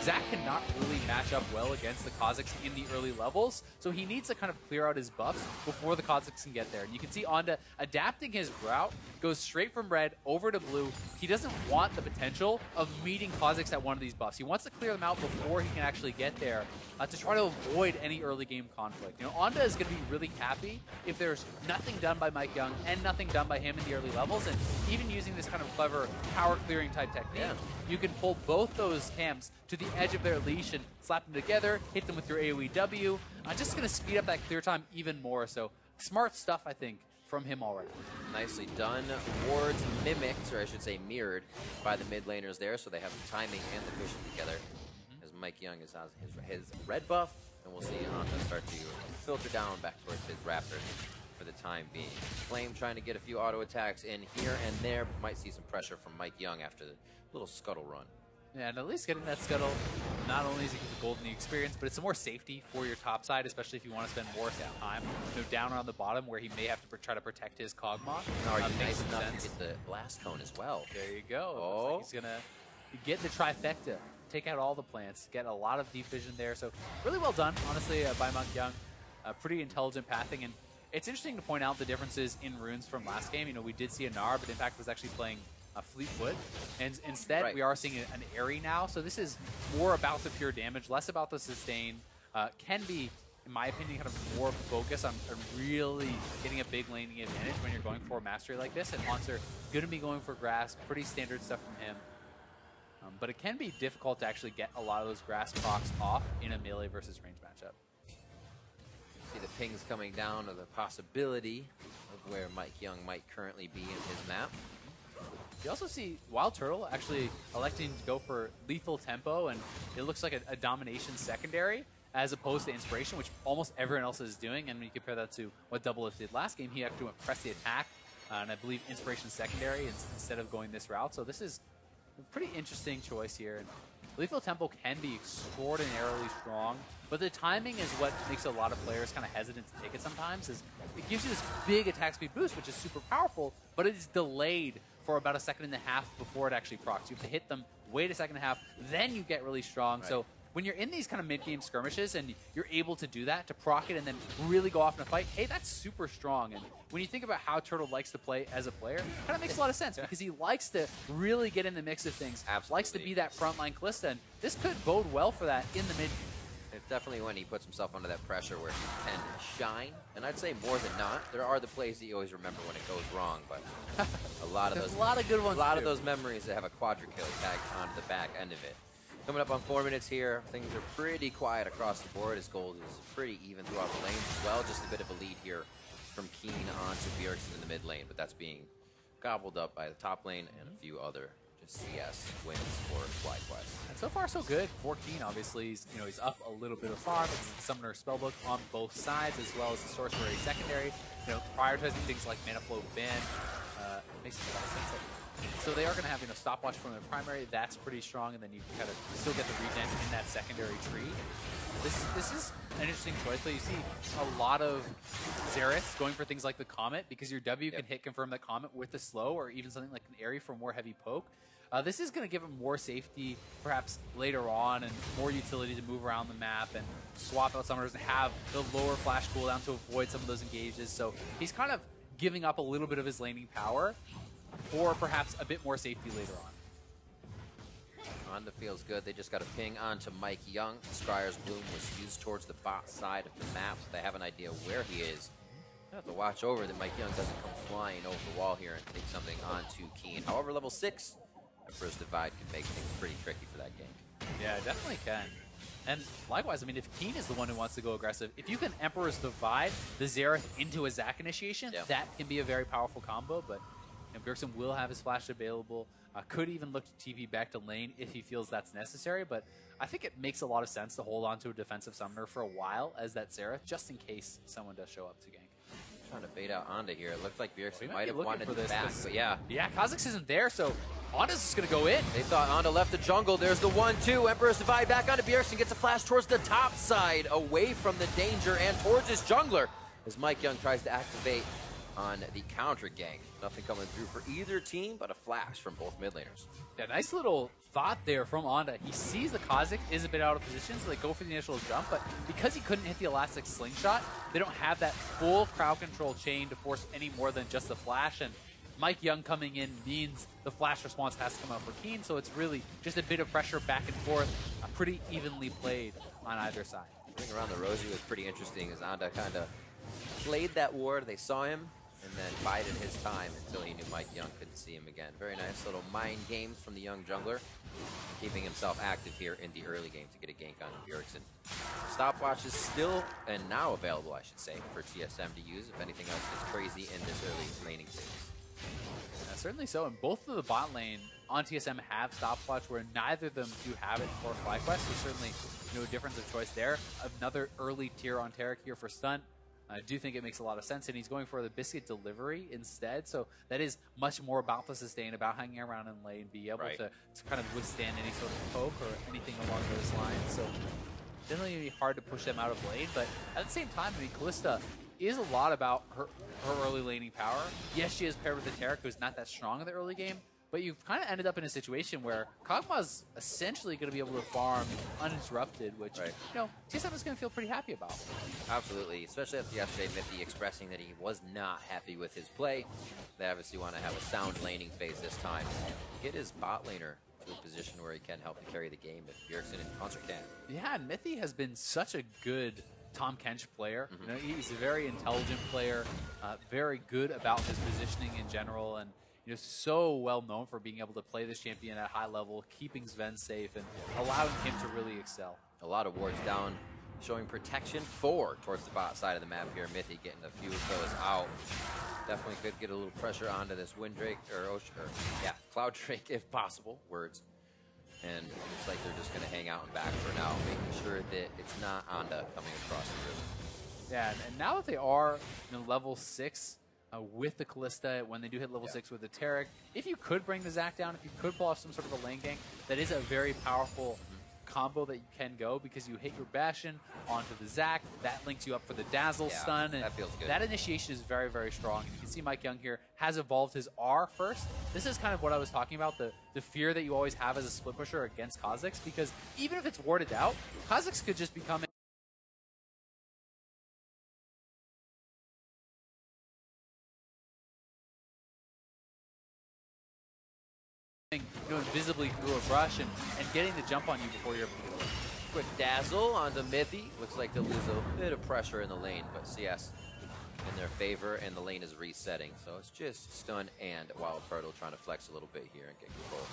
Zach cannot really match up well against the Kazakhs in the early levels, so he needs to kind of clear out his buffs before the Kazakhs can get there. And you can see Onda adapting his route, goes straight from red over to blue. He doesn't want the potential of meeting Kazakhs at one of these buffs. He wants to clear them out before he can actually get there to try to avoid any early game conflict. You know, Onda is going to be really happy if there's nothing done by Mike Young and nothing done by him in the early levels, and even using this kind of clever power clearing type technique, you can pull both those camps to the edge of their leash and slap them together, hit them with your AoE W. Just going to speed up that clear time even more. So smart stuff, I think, from him already. Nicely done. Wards mimicked, or I should say mirrored, by the mid laners there, so they have the timing and the vision together. As Mike Young is on his red buff, and we'll see Anta start to filter down back towards his Raptor for the time being. Flame trying to get a few auto attacks in here and there, but might see some pressure from Mike Young after the little scuttle run. Yeah, and at least getting that scuttle, not only is it the gold in the experience, but it's some more safety for your top side, especially if you want to spend more time, down on the bottom where he may have to try to protect his Kog'Maw. Are you nice enough to get the blast cone as well? There you go. Oh. Like he's gonna get the trifecta, take out all the plants, get a lot of deep vision there. So really well done, honestly, by Mike Young. Pretty intelligent pathing, and it's interesting to point out the differences in runes from last game. You know, we did see a Gnar, but Impact was actually playing Fleetwood, and instead we are seeing an Airy now. So this is more about the pure damage, less about the sustain. Can be, in my opinion, kind of more focused on really getting a big laning advantage when you're going for a mastery like this. And Haunter going to be going for grass, pretty standard stuff from him. But it can be difficult to actually get a lot of those grass procs off in a melee versus range matchup. See the pings coming down to the possibility of where Mike Young might currently be in his map. You also see Wild Turtle actually electing to go for lethal tempo, and it looks like a domination secondary as opposed to inspiration, which almost everyone else is doing. And when you compare that to what Doublelift did last game, he had to press the attack, and I believe inspiration secondary instead of going this route. So this is a pretty interesting choice here. And lethal tempo can be extraordinarily strong, but the timing is what makes a lot of players kind of hesitant to take it sometimes. Is it gives you this big attack speed boost, which is super powerful, but it is delayed for about a second and a half before it actually procs. You have to hit them, wait a second and a half, then you get really strong. Right. So when you're in these kind of mid-game skirmishes and you're able to do that, to proc it and then really go off in a fight, hey, that's super strong. And when you think about how Turtle likes to play as a player, it kind of makes a lot of sense because he likes to really get in the mix of things. Absolutely. Likes to be that frontline Kalista, and this could bode well for that in the mid. It's definitely when he puts himself under that pressure where he can shine. And I'd say more than not, there are the plays that you always remember when it goes wrong, but a lot of those, a lot of good ones. A lot of those memories that have a quadra kill tagged onto the back end of it. Coming up on 4 minutes here, things are pretty quiet across the board as gold is pretty even throughout the lanes as well. Just a bit of a lead here from Keen onto Bjergsen in the mid lane, but that's being gobbled up by the top lane and a few other CS wins for FlyQuest. And so far so good for Keen. Obviously, he's up a little bit of farm. It's Summoner Spellbook on both sides, as well as the Sorcery secondary. Prioritizing things like Mana Flow Ban makes a lot of sense. So they are going to have stopwatch from the primary. That's pretty strong, and then you kind of still get the regen in that secondary tree. This is an interesting choice, but you see a lot of Xerath going for things like the Comet, because your W can hit confirm that Comet with the slow, or even something like an Airy for more heavy poke. This is going to give him more safety, perhaps later on, and more utility to move around the map and swap out summoners and have the lower flash cooldown to avoid some of those engages. So he's kind of giving up a little bit of his laning power for perhaps a bit more safety later on. Onda feels good. They just got a ping onto Mike Young. Scryer's Bloom was used towards the bot side of the map, so they have an idea where he is. They have to watch over that Mike Young doesn't come flying over the wall here and take something onto Keen. However, level 6, Emperor's Divide can make things pretty tricky for that game. Yeah, it definitely can. And likewise, if Keen is the one who wants to go aggressive, if you can Emperor's Divide the Xerath into a Zac initiation, that can be a very powerful combo, but Bjergsen will have his flash available. Could even look to TP back to lane if he feels that's necessary, but I think it makes a lot of sense to hold on to a defensive summoner for a while as that Xerath, just in case someone does show up to gank. Trying to bait out Onda here. It looked like Bjergsen might have wanted this back, but yeah, Kazakhs isn't there, so Onda's just going to go in. They thought Onda left the jungle. There's the 1-2. Emperor's Divide back onto Bjergsen. Gets a flash towards the top side, away from the danger and towards his jungler as Mike Young tries to activate on the counter gank. Nothing coming through for either team, but a flash from both mid laners. Yeah, nice little thought there from Onda. He sees the Kha'Zix is a bit out of position, so they go for the initial jump, but because he couldn't hit the elastic slingshot, they don't have that full crowd control chain to force any more than just the flash, and Mike Young coming in means the flash response has to come out for Keen, so it's really just a bit of pressure back and forth, pretty evenly played on either side. Ring around the Rosie was pretty interesting as Onda kind of played that ward. They saw him and then bided his time until he knew Mike Young couldn't see him again. Very nice little mind games from the young jungler, keeping himself active here in the early game to get a gank on Bjergsen. Stopwatch is still, and now available, I should say, for TSM to use if anything else gets crazy in this early laning phase. Certainly so, and both of the bot lane on TSM have stopwatch, where neither of them do have it for FlyQuest, so certainly no difference of choice there. Another early tier on Taric here for Stunt. I do think it makes a lot of sense, and he's going for the Biscuit delivery instead, so that is much more about the sustain, about hanging around in lane, be able to kind of withstand any sort of poke or anything along those lines. So definitely going to be hard to push them out of lane, but at the same time, I mean, Kalista is a lot about her early laning power. Yes, she is paired with the Taric, who's not that strong in the early game, but you've kind of ended up in a situation where Kog'Maw's essentially going to be able to farm uninterrupted, which, you know, TSM is going to feel pretty happy about. Absolutely, especially after yesterday, Mithy expressing that he was not happy with his play. They obviously want to have a sound laning phase this time. Get his bot laner to a position where he can help to carry the game if Bjergsen and Concert can. Yeah, and Mithy has been such a good Tom Kench player. You know, he's a very intelligent player, very good about his positioning in general, and you know, so well known for being able to play this champion at high level, keeping Sven safe, and allowing him to really excel. A lot of wards down, showing protection forward towards the bot side of the map here. Mithy getting a few of those out. Definitely could get a little pressure onto this Windrake, Cloud Drake if possible. Words. And it looks like they're just going to hang out and back for now, making sure that it's not Onda coming across the river. Yeah, and now that they are, you know, level 6 with the Kalista, when they do hit level 6 with the Taric, if you could bring the Zac down, if you could pull off some sort of a lane gank, that is a very powerful combo that you can go, because you hit your Bastion onto the Zac, that links you up for the Dazzle stun, and that feels good. That initiation is very, very strong. And you can see Mike Young here has evolved his R first. This is kind of what I was talking about, the fear that you always have as a split pusher against Kha'Zix, because even if it's warded out, Kha'Zix could just become invisibly through a brush and getting the jump on you before you're able to get away. Quick dazzle onto Mithy. Looks like they'll lose a bit of pressure in the lane, but CS in their favor, and the lane is resetting. So it's just Stun and Wild Turtle trying to flex a little bit here and get control.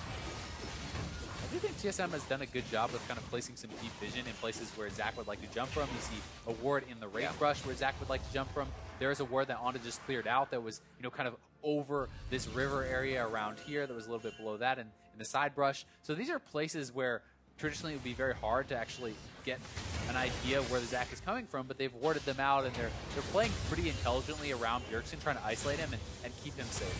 I do think TSM has done a good job of kind of placing some deep vision in places where Zac would like to jump from. You see a ward in the Wraith Brush where Zac would like to jump from. There is a ward that Onda just cleared out that was, you know, kind of over this river area around here that was a little bit below that, and in the side brush. So these are places where traditionally it would be very hard to actually get an idea of where the Zac is coming from, but they've warded them out, and they're playing pretty intelligently around Bjergsen, trying to isolate him and keep him safe.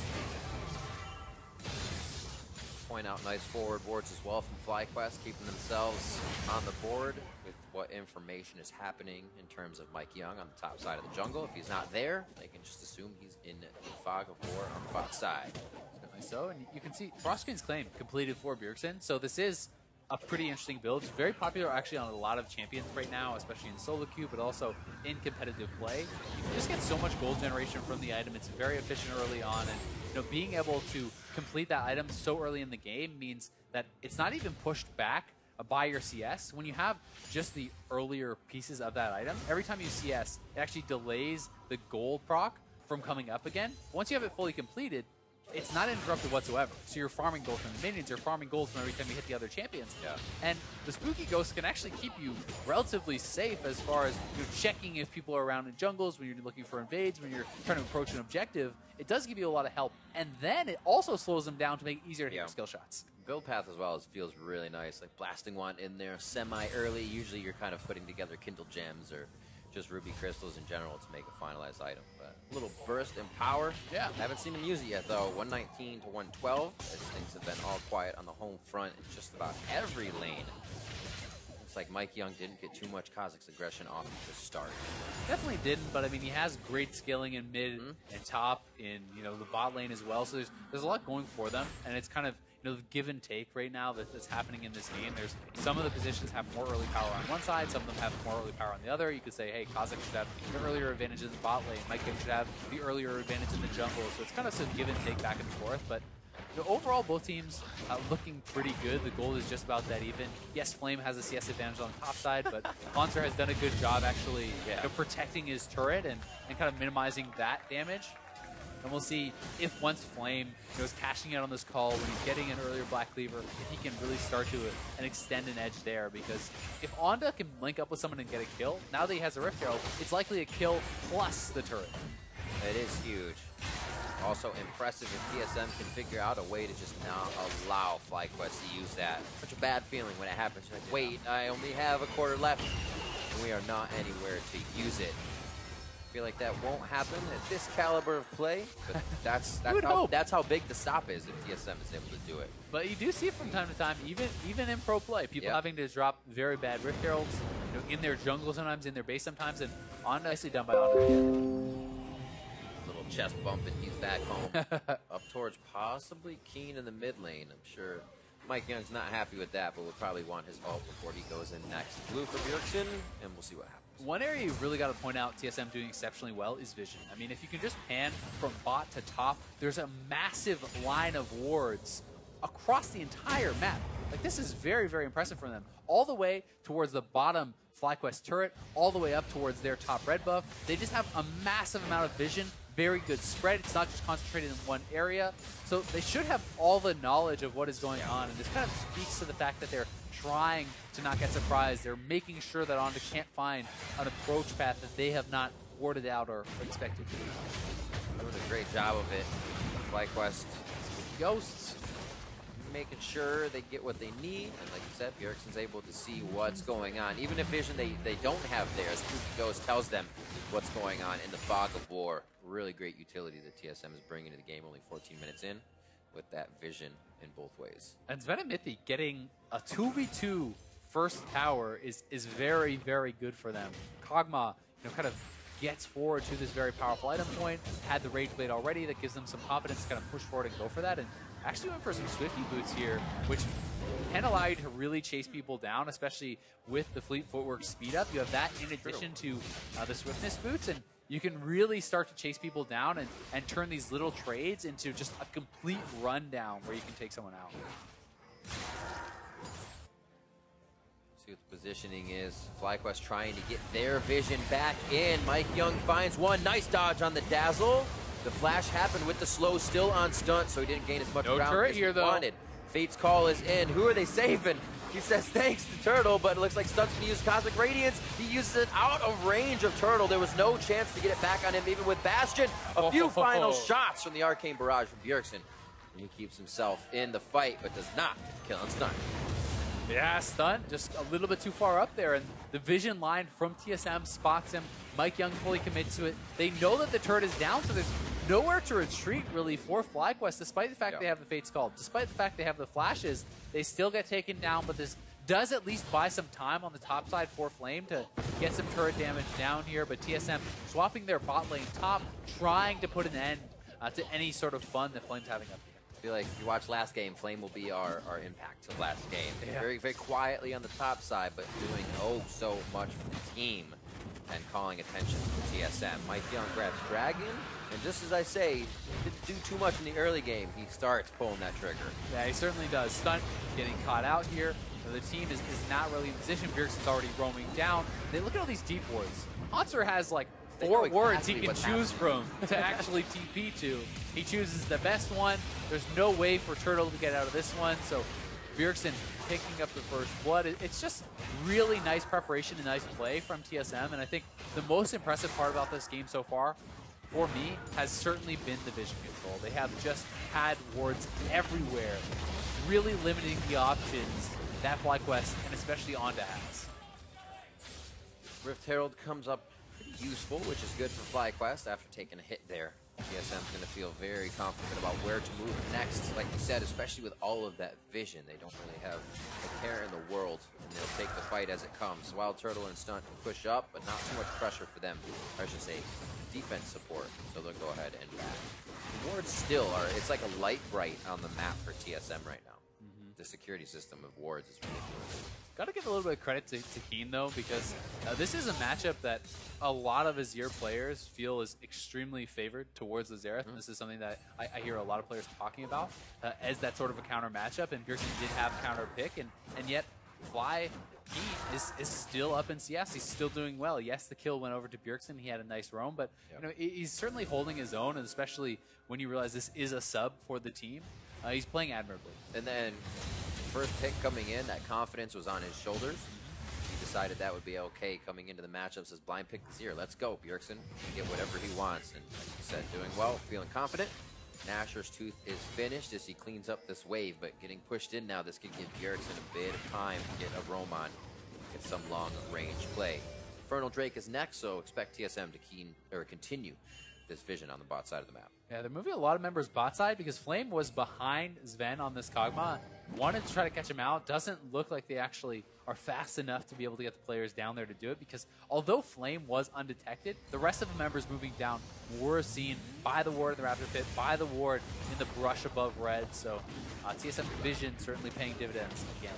Point out nice forward wards as well from FlyQuest, keeping themselves on the board with what information is happening in terms of Mike Young on the top side of the jungle. If he's not there, they can just assume he's in the fog of war on the bot side. So, and you can see Frostgreen's claim completed for Bjergsen, so this is a pretty interesting build. It's very popular actually on a lot of champions right now, especially in solo queue, but also in competitive play. You can just get so much gold generation from the item. It's very efficient early on, and you know, being able to complete that item so early in the game means that it's not even pushed back by your CS. When you have just the earlier pieces of that item, every time you CS, it actually delays the gold proc from coming up again. Once you have it fully completed, it's not interrupted whatsoever. So you're farming gold from the minions, you're farming gold from every time you hit the other champions. And the Spooky Ghost can actually keep you relatively safe as far as you're checking if people are around in jungles, when you're looking for invades, when you're trying to approach an objective. It does give you a lot of help. And then it also slows them down to make it easier to hit your skill shots. Build path as well feels really nice, like blasting one in there semi-early. Usually you're kind of putting together Kindle Gems or just ruby crystals in general to make a finalized item. But a little burst in power. Haven't seen him use it yet though. 119 to 112. As things have been all quiet on the home front in just about every lane. looks like Mike Young didn't get too much Kazakh's aggression off at the start. Definitely didn't, but I mean, he has great skilling in mid and top in, you know, the bot lane as well. So there's a lot going for them, and it's kind of, you know, the give and take right now that's happening in this game. There's some of the positions have more early power on one side, some of them have more early power on the other. You could say, hey, Kazakh should have the earlier advantage in the bot lane. Mike Young should have the earlier advantage in the jungle. So it's kind of some give and take back and forth, but you know, overall, both teams looking pretty good. The goal is just about that even. Yes, Flame has a CS advantage on the top side, but Monster has done a good job actually you know, protecting his turret and kind of minimizing that damage. And we'll see if once Flame is cashing out on this call, when he's getting an earlier Black Cleaver, if he can really start to and extend an edge there. Because if Onda can link up with someone and get a kill, now that he has a Rift Herald, it's likely a kill plus the turret. It is huge. Also impressive if TSM can figure out a way to just not allow FlyQuest to use that. Such a bad feeling when it happens. You're like, wait, I only have a quarter left, and we are not anywhere to use it. I feel like that won't happen at this caliber of play, but that's how big the stop is if TSM is able to do it. But you do see it from time to time, even in pro play, people having to drop very bad Rift Heralds, you know, in their jungle sometimes, in their base sometimes, and nicely done by Onda. Chest bump and he's back home. Up towards possibly Keen in the mid lane. I'm sure Mike Young's not happy with that, but will probably want his ult before he goes in next. Blue for Bjergsen, and we'll see what happens. One area you really got to point out TSM doing exceptionally well is vision. I mean, if you can just pan from bot to top, there's a massive line of wards across the entire map. Like, this is very, very impressive for them. All the way towards the bottom FlyQuest turret, all the way up towards their top red buff. They just have a massive amount of vision. Very good spread. It's not just concentrated in one area. So they should have all the knowledge of what is going on. And this kind of speaks to the fact that they're trying to not get surprised. They're making sure that Onda can't find an approach path that they have not warded out or expected to. Doing a great job of it. FlyQuest Ghosts making sure they get what they need. And like you said, Bjergsen's able to see what's going on. Even if vision they don't have theirs, Ghost tells them what's going on in the fog of war. Really great utility that TSM is bringing to the game only 14 minutes in with that vision in both ways. And Svenamithi getting a 2v2 first tower is very, very good for them. Kog'Maw, you know, kind of gets forward to this very powerful item point, had the Rage Blade already that gives them some confidence to kind of push forward and go for that, and actually went for some Swifty boots here, which can allow you to really chase people down, especially with the Fleet Footwork speed up. You have that in addition to the Swiftness boots, and you can really start to chase people down and turn these little trades into just a complete rundown where you can take someone out. See what the positioning is. FlyQuest trying to get their vision back in. Mike Young finds one. Nice dodge on the Dazzle. The flash happened with the slow still on stunt, so he didn't gain as much ground turret here, though. Wanted. Fate's call is in. Who are they saving? He says thanks to Turtle, but it looks like Stunt's going to use Cosmic Radiance. He uses it out of range of Turtle. There was no chance to get it back on him, even with Bastion. A few final shots from the Arcane Barrage from Bjergsen. And he keeps himself in the fight, but does not kill on Stunt. Yeah, Stunt just a little bit too far up there, and the vision line from TSM spots him. Mike Young fully commits to it. They know that the turret is down, so there's nowhere to retreat really for FlyQuest, despite the fact they have the Fate's Call. Despite the fact they have the flashes, they still get taken down, but this does at least buy some time on the top side for Flame to get some turret damage down here, but TSM swapping their bot lane top, trying to put an end to any sort of fun that Flame's having up here. I feel like if you watch last game, Flame will be our impact of last game. Yeah. Very, very quietly on the top side, but doing oh so much for the team and calling attention to TSM. Mike Young grabs Dragon, and just as I say, didn't do too much in the early game, he starts pulling that trigger. Yeah, he certainly does. Stunt getting caught out here. The team is not really in position. Bjergsen's already roaming down. They look at all these deep wards. Monster has like 4 wards he can choose from to actually TP to. He chooses the best one. There's no way for Turtle to get out of this one, so Bjergsen picking up the first blood. It's just really nice preparation and nice play from TSM, and I think the most impressive part about this game so far, for me, has certainly been the vision control. They have just had wards everywhere, really limiting the options that FlyQuest and especially Onda has. Rift Herald comes up pretty useful, which is good for FlyQuest after taking a hit there TSM's going to feel very confident about where to move next. Like you said, especially with all of that vision, they don't really have a care in the world, and they'll take the fight as it comes. Wild Turtle and Stunt can push up, but not too much pressure for them. Or I should say, defense support, so they'll go ahead and back. The wards still are, it's like a light bright on the map for TSM right now. The security system of wards is ridiculous. Got to give a little bit of credit to Keen, though, because this is a matchup that a lot of Azir players feel is extremely favored towards the Xerath. And this is something that I hear a lot of players talking about as that sort of a counter matchup. And Bjergsen did have counter pick, and yet Fly Keen is still up in CS. He's still doing well. Yes, the kill went over to Bjergsen. He had a nice roam, but you know, he's certainly holding his own, and especially when you realize this is a sub for the team. He's playing admirably. And then first pick coming in, that confidence was on his shoulders. He decided that would be okay coming into the matchup. Says blind pick Azir. Let's go. Bjergsen can get whatever he wants. And like you said, doing well, feeling confident. Nasher's Tooth is finished as he cleans up this wave, but getting pushed in now, this could give Bjergsen a bit of time to get a roam on, get some long range play. Infernal Drake is next, so expect TSM to continue this vision on the bot side of the map. Yeah, they're moving a lot of members bot side because Flame was behind Sven on this Kog'Maw. Wanted to try to catch him out. Doesn't look like they actually are fast enough to be able to get the players down there to do it, because although Flame was undetected, the rest of the members moving down were seen by the ward in the Raptor Pit, by the ward in the brush above red. So TSM vision certainly paying dividends again.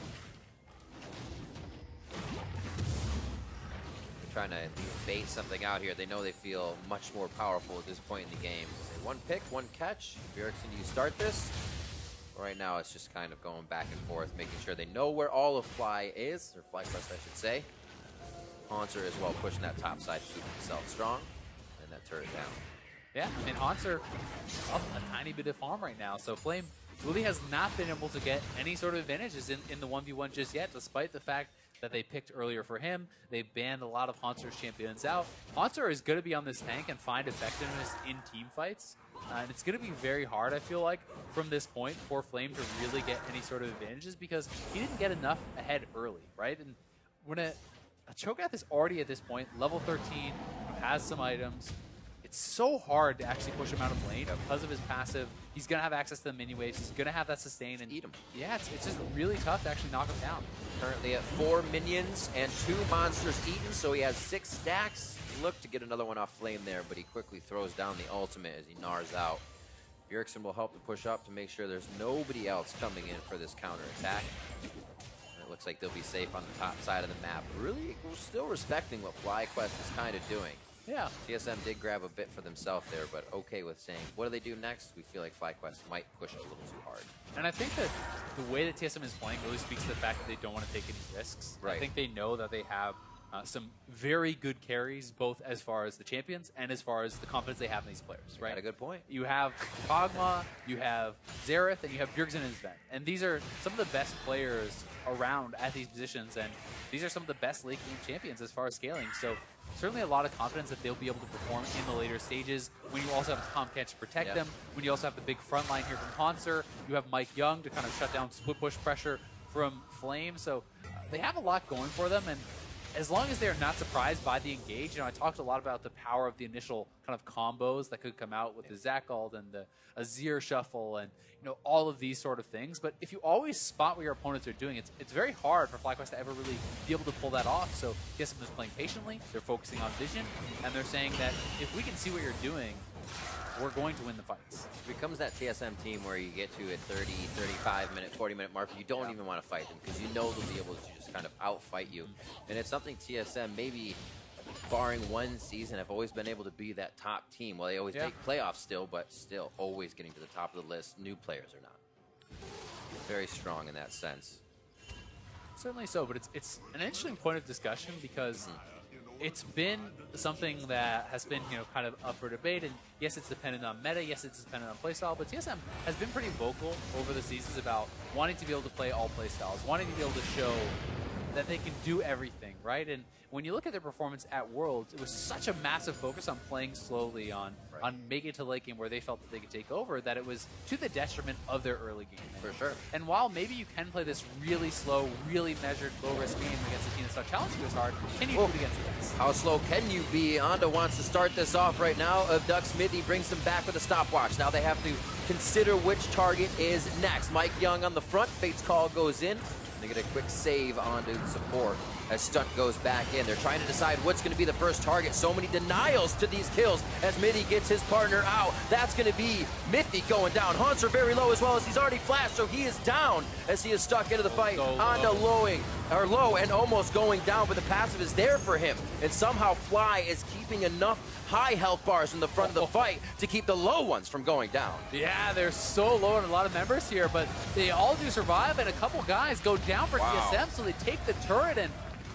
Trying to bait something out here. They know they feel much more powerful at this point in the game. Say one pick, one catch. Bjergsen, you start this. Right now, it's just kind of going back and forth, making sure they know where all of Fly is, or FlyQuest, I should say. Haunter as well, pushing that top side to keep himself strong, and that turret down. Yeah, I mean, Haunter up a tiny bit of farm right now, so Flame really has not been able to get any sort of advantages in the 1v1 just yet, despite the fact that they picked earlier for him. They banned a lot of Haunter's champions out. Haunter is going to be on this tank and find effectiveness in team fights. And it's going to be very hard, I feel like, from this point for Flame to really get any sort of advantages, because he didn't get enough ahead early, right? And when a Cho'Gath is already at this point, level 13, has some items, it's so hard to actually push him out of lane because of his passive. He's going to have access to the mini waves. He's going to have that sustain and eat him. Yeah, it's just really tough to actually knock him down. Currently at 4 minions and 2 monsters eaten, so he has 6 stacks. Look to get another one off Flame there, but he quickly throws down the ultimate as he gnars out. Bjergsen will help to push up to make sure there's nobody else coming in for this counter attack. It looks like they'll be safe on the top side of the map. Really, we're still respecting what FlyQuest is kind of doing. Yeah. TSM did grab a bit for themselves there, but okay with saying, what do they do next? We feel like FlyQuest might push it a little too hard. And I think that the way that TSM is playing really speaks to the fact that they don't want to take any risks. Right. I think they know that they have some very good carries, both as far as the champions and as far as the confidence they have in these players, right? Got a good point. You have Kog'Maw, you have Xerath, and you have Bjergsen and Sven. And these are some of the best players around at these positions, and these are some of the best late game champions as far as scaling. So certainly a lot of confidence that they'll be able to perform in the later stages, when you also have Tom Catch to protect them, when you also have the big front line here from Haunter, you have Mike Young to kind of shut down split push pressure from Flame. So they have a lot going for them, and as long as they're not surprised by the engage, you know, I talked a lot about the power of the initial kind of combos that could come out with the Zakald and the Azir shuffle and, you know, all of these sort of things. But if you always spot what your opponents are doing, it's very hard for FlyQuest to ever really be able to pull that off. So TSM is playing patiently, they're focusing on vision, and they're saying that if we can see what you're doing, we're going to win the fights. It becomes that TSM team where you get to a 30, 35-minute, 40-minute mark, you don't even want to fight them because you know they'll be able to just kind of outfight you. And it's something TSM, maybe barring one season, have always been able to be that top team. Well, they always make playoffs still, but still always getting to the top of the list. New players are not. Very strong in that sense. Certainly so, but it's an interesting point of discussion because it's been something that has been, you know, kind of up for debate, and yes, it's dependent on meta, yes, it's dependent on playstyle, but TSM has been pretty vocal over the seasons about wanting to be able to play all playstyles, wanting to be able to show that they can do everything, right? And when you look at their performance at Worlds, it was such a massive focus on playing slowly, on making it to late game where they felt that they could take over, that it was to the detriment of their early game. For sure. And while maybe you can play this really slow, really measured, low-risk game against a team that's not challenging you as hard, can you do it against the best? How slow can you be? Anda wants to start this off right now. Abduct Smithy brings them back with a stopwatch. Now they have to consider which target is next. Mike Young on the front. Fate's call goes in. They get a quick save onto support as Stunt goes back in. They're trying to decide what's going to be the first target. So many denials to these kills as Mithy gets his partner out. That's going to be Mithy going down. Haunts are very low as well as he's already flashed, so he is down as he is stuck into the fight. Anda low and almost going down, but the passive is there for him. And somehow Fly is keeping enough high health bars in the front of the fight to keep the low ones from going down. Yeah, they're so low on a lot of members here, but they all do survive, and a couple guys go down for TSM, so they take the turret and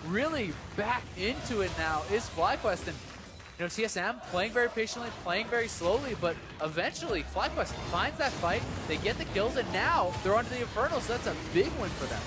really back into it now is FlyQuest. And you know, TSM playing very patiently, playing very slowly, but eventually FlyQuest finds that fight, they get the kills, and now they're onto the Inferno, so that's a big win for them.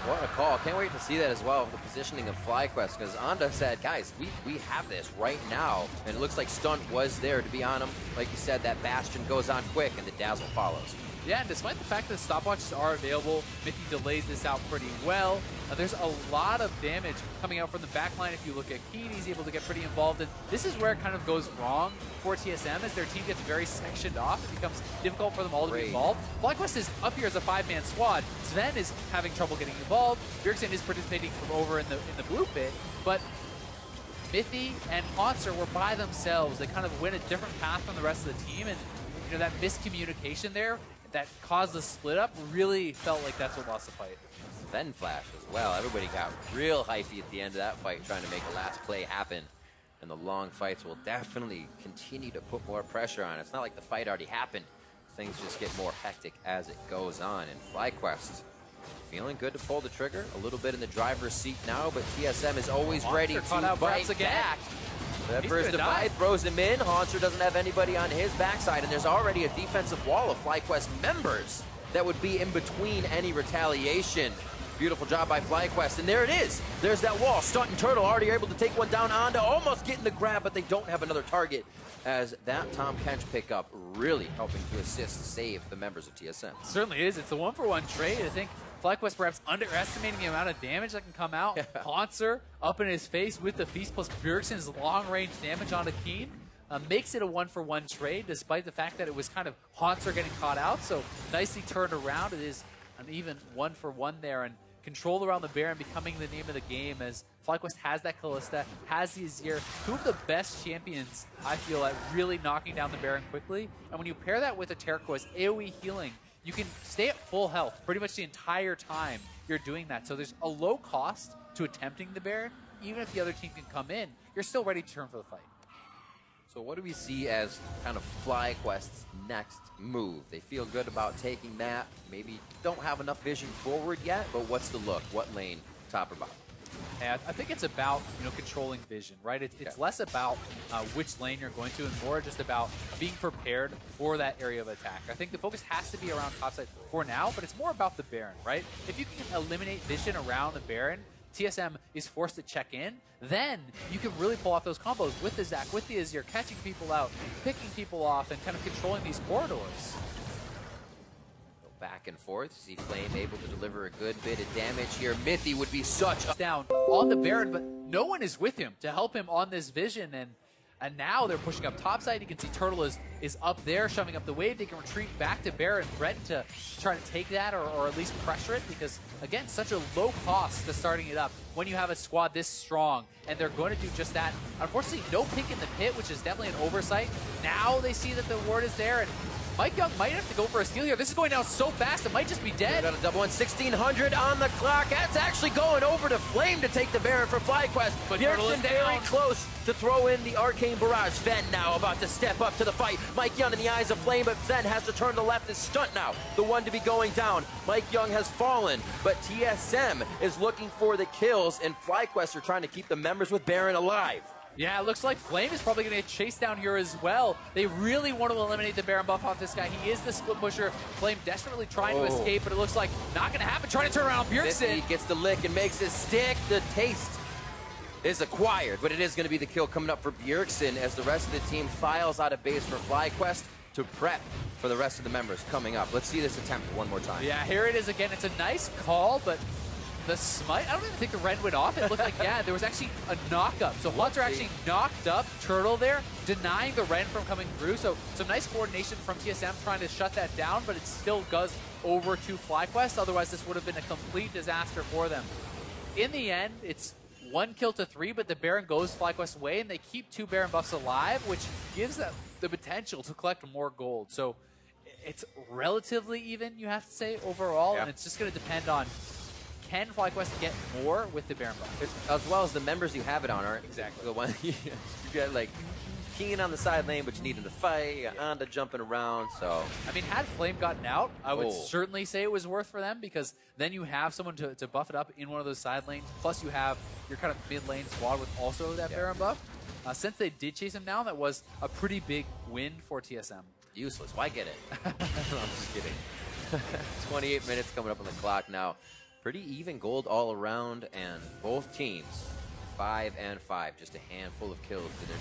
What a call. Can't wait to see that as well, the positioning of FlyQuest, because Anda said, guys, we have this right now, and it looks like Stunt was there to be on him. Like you said, that Bastion goes on quick, and the Dazzle follows. Yeah, and despite the fact that stopwatches are available, Mithy delays this out pretty well. There's a lot of damage coming out from the backline. If you look at Keen, he's able to get pretty involved. And this is where it kind of goes wrong for TSM as their team gets very sectioned off. It becomes difficult for them all to be involved. FlyQuest is up here as a 5-man squad. Sven is having trouble getting involved. Bjergsen is participating from over in the blue pit. But Mithy and Monster were by themselves. They kind of went a different path from the rest of the team. And you know, that miscommunication there that caused the split up really felt like that's what lost the fight. Sven flash as well. Everybody got real hypey at the end of that fight trying to make a last play happen. And the long fights will definitely continue to put more pressure on. It's not like the fight already happened. Things just get more hectic as it goes on. And FlyQuest feeling good to pull the trigger. A little bit in the driver's seat now, but TSM is always ready to fight back. That first divide throws him in. Haunter doesn't have anybody on his backside, and there's already a defensive wall of FlyQuest members that would be in between any retaliation. Beautiful job by FlyQuest, and there it is. There's that wall. Stunt and Turtle already able to take one down. Anda almost getting the grab, but they don't have another target, as that Tom Kench pickup really helping to assist save the members of TSM. Certainly is. It's a 1-for-1 trade. I think FlyQuest perhaps underestimating the amount of damage that can come out. Yeah. Haunter up in his face with the Feast plus Bjergsen's long-range damage onto Keen. Makes it a 1-for-1 trade, despite the fact that it was kind of Haunter getting caught out. So nicely turned around. It is an even 1-for-1 there. And control around the Baron becoming the name of the game, as FlyQuest has that Kalista, has the Azir, two of the best champions, I feel, at really knocking down the Baron quickly. And when you pair that with a Turquoise AoE healing, you can stay at full health pretty much the entire time you're doing that. So there's a low cost to attempting the Baron. Even if the other team can come in, you're still ready to turn for the fight. So what do we see as kind of FlyQuest's next move? They feel good about taking that. Maybe don't have enough vision forward yet, but what's the look? What lane, top or bottom? Yeah, I think it's about, you know, controlling vision, right? It's less about which lane you're going to and more just about being prepared for that area of attack. I think the focus has to be around topside for now, but it's more about the Baron, right? If you can eliminate vision around the Baron, TSM is forced to check in, then you can really pull off those combos with the Zac, with the Azir, catching people out, picking people off, and kind of controlling these corridors. Back and forth. See Flame able to deliver a good bit of damage here. Mithy would be such a down on the Baron, but no one is with him to help him on this vision, and now they're pushing up topside. You can see Turtle is up there, shoving up the wave. They can retreat back to Baron, threaten to try to take that or at least pressure it, because again, such a low cost to starting it up when you have a squad this strong, and they're going to do just that. Unfortunately, no pick in the pit, which is definitely an oversight. Now they see that the ward is there, and Mike Young might have to go for a steal here. This is going down so fast, it might just be dead. Got a double 1600 on the clock. That's actually going over to Flame to take the Baron for FlyQuest. But Bjergsen very close to throw in the Arcane Barrage. Sven now about to step up to the fight. Mike Young in the eyes of Flame, but Sven has to turn to the left. Is Stunt now the one to be going down. Mike Young has fallen, but TSM is looking for the kills, and FlyQuest are trying to keep the members with Baron alive. Yeah, it looks like Flame is probably going to get chased down here as well. They really want to eliminate the Baron buff off this guy. He is the split pusher. Flame desperately trying to escape, but it looks like not going to happen. Trying to turn around Bjergsen. He gets the lick and makes it stick. The taste is acquired, but it is going to be the kill coming up for Bjergsen as the rest of the team files out of base for FlyQuest to prep for the rest of the members coming up. Let's see this attempt one more time. Yeah, here it is again. It's a nice call, but the smite, I don't even think the red went off. It looked like, yeah, there was actually a knock-up. So Hunter actually knocked up Turtle there, denying the Ren from coming through. So some nice coordination from TSM trying to shut that down, but it still goes over to FlyQuest. Otherwise, this would have been a complete disaster for them. In the end, it's 1 kill to 3, but the Baron goes FlyQuest's way, and they keep 2 Baron buffs alive, which gives them the potential to collect more gold. So it's relatively even, you have to say, overall, and it's just going to depend on can FlyQuest get more with the Baron buff? As well as the members you have it on aren't exactly the one you got like Keen on the side lane, but you need him to fight. You got Anda jumping around. So I mean, had Flame gotten out, I would certainly say it was worth for them because then you have someone to buff it up in one of those side lanes. Plus, you have your kind of mid lane squad with also that Baron buff. Since they did chase him down, that was a pretty big win for TSM. Useless. Why get it? I'm just kidding. 28 minutes coming up on the clock now. Pretty even gold all around, and both teams 5 and 5, just a handful of kills to their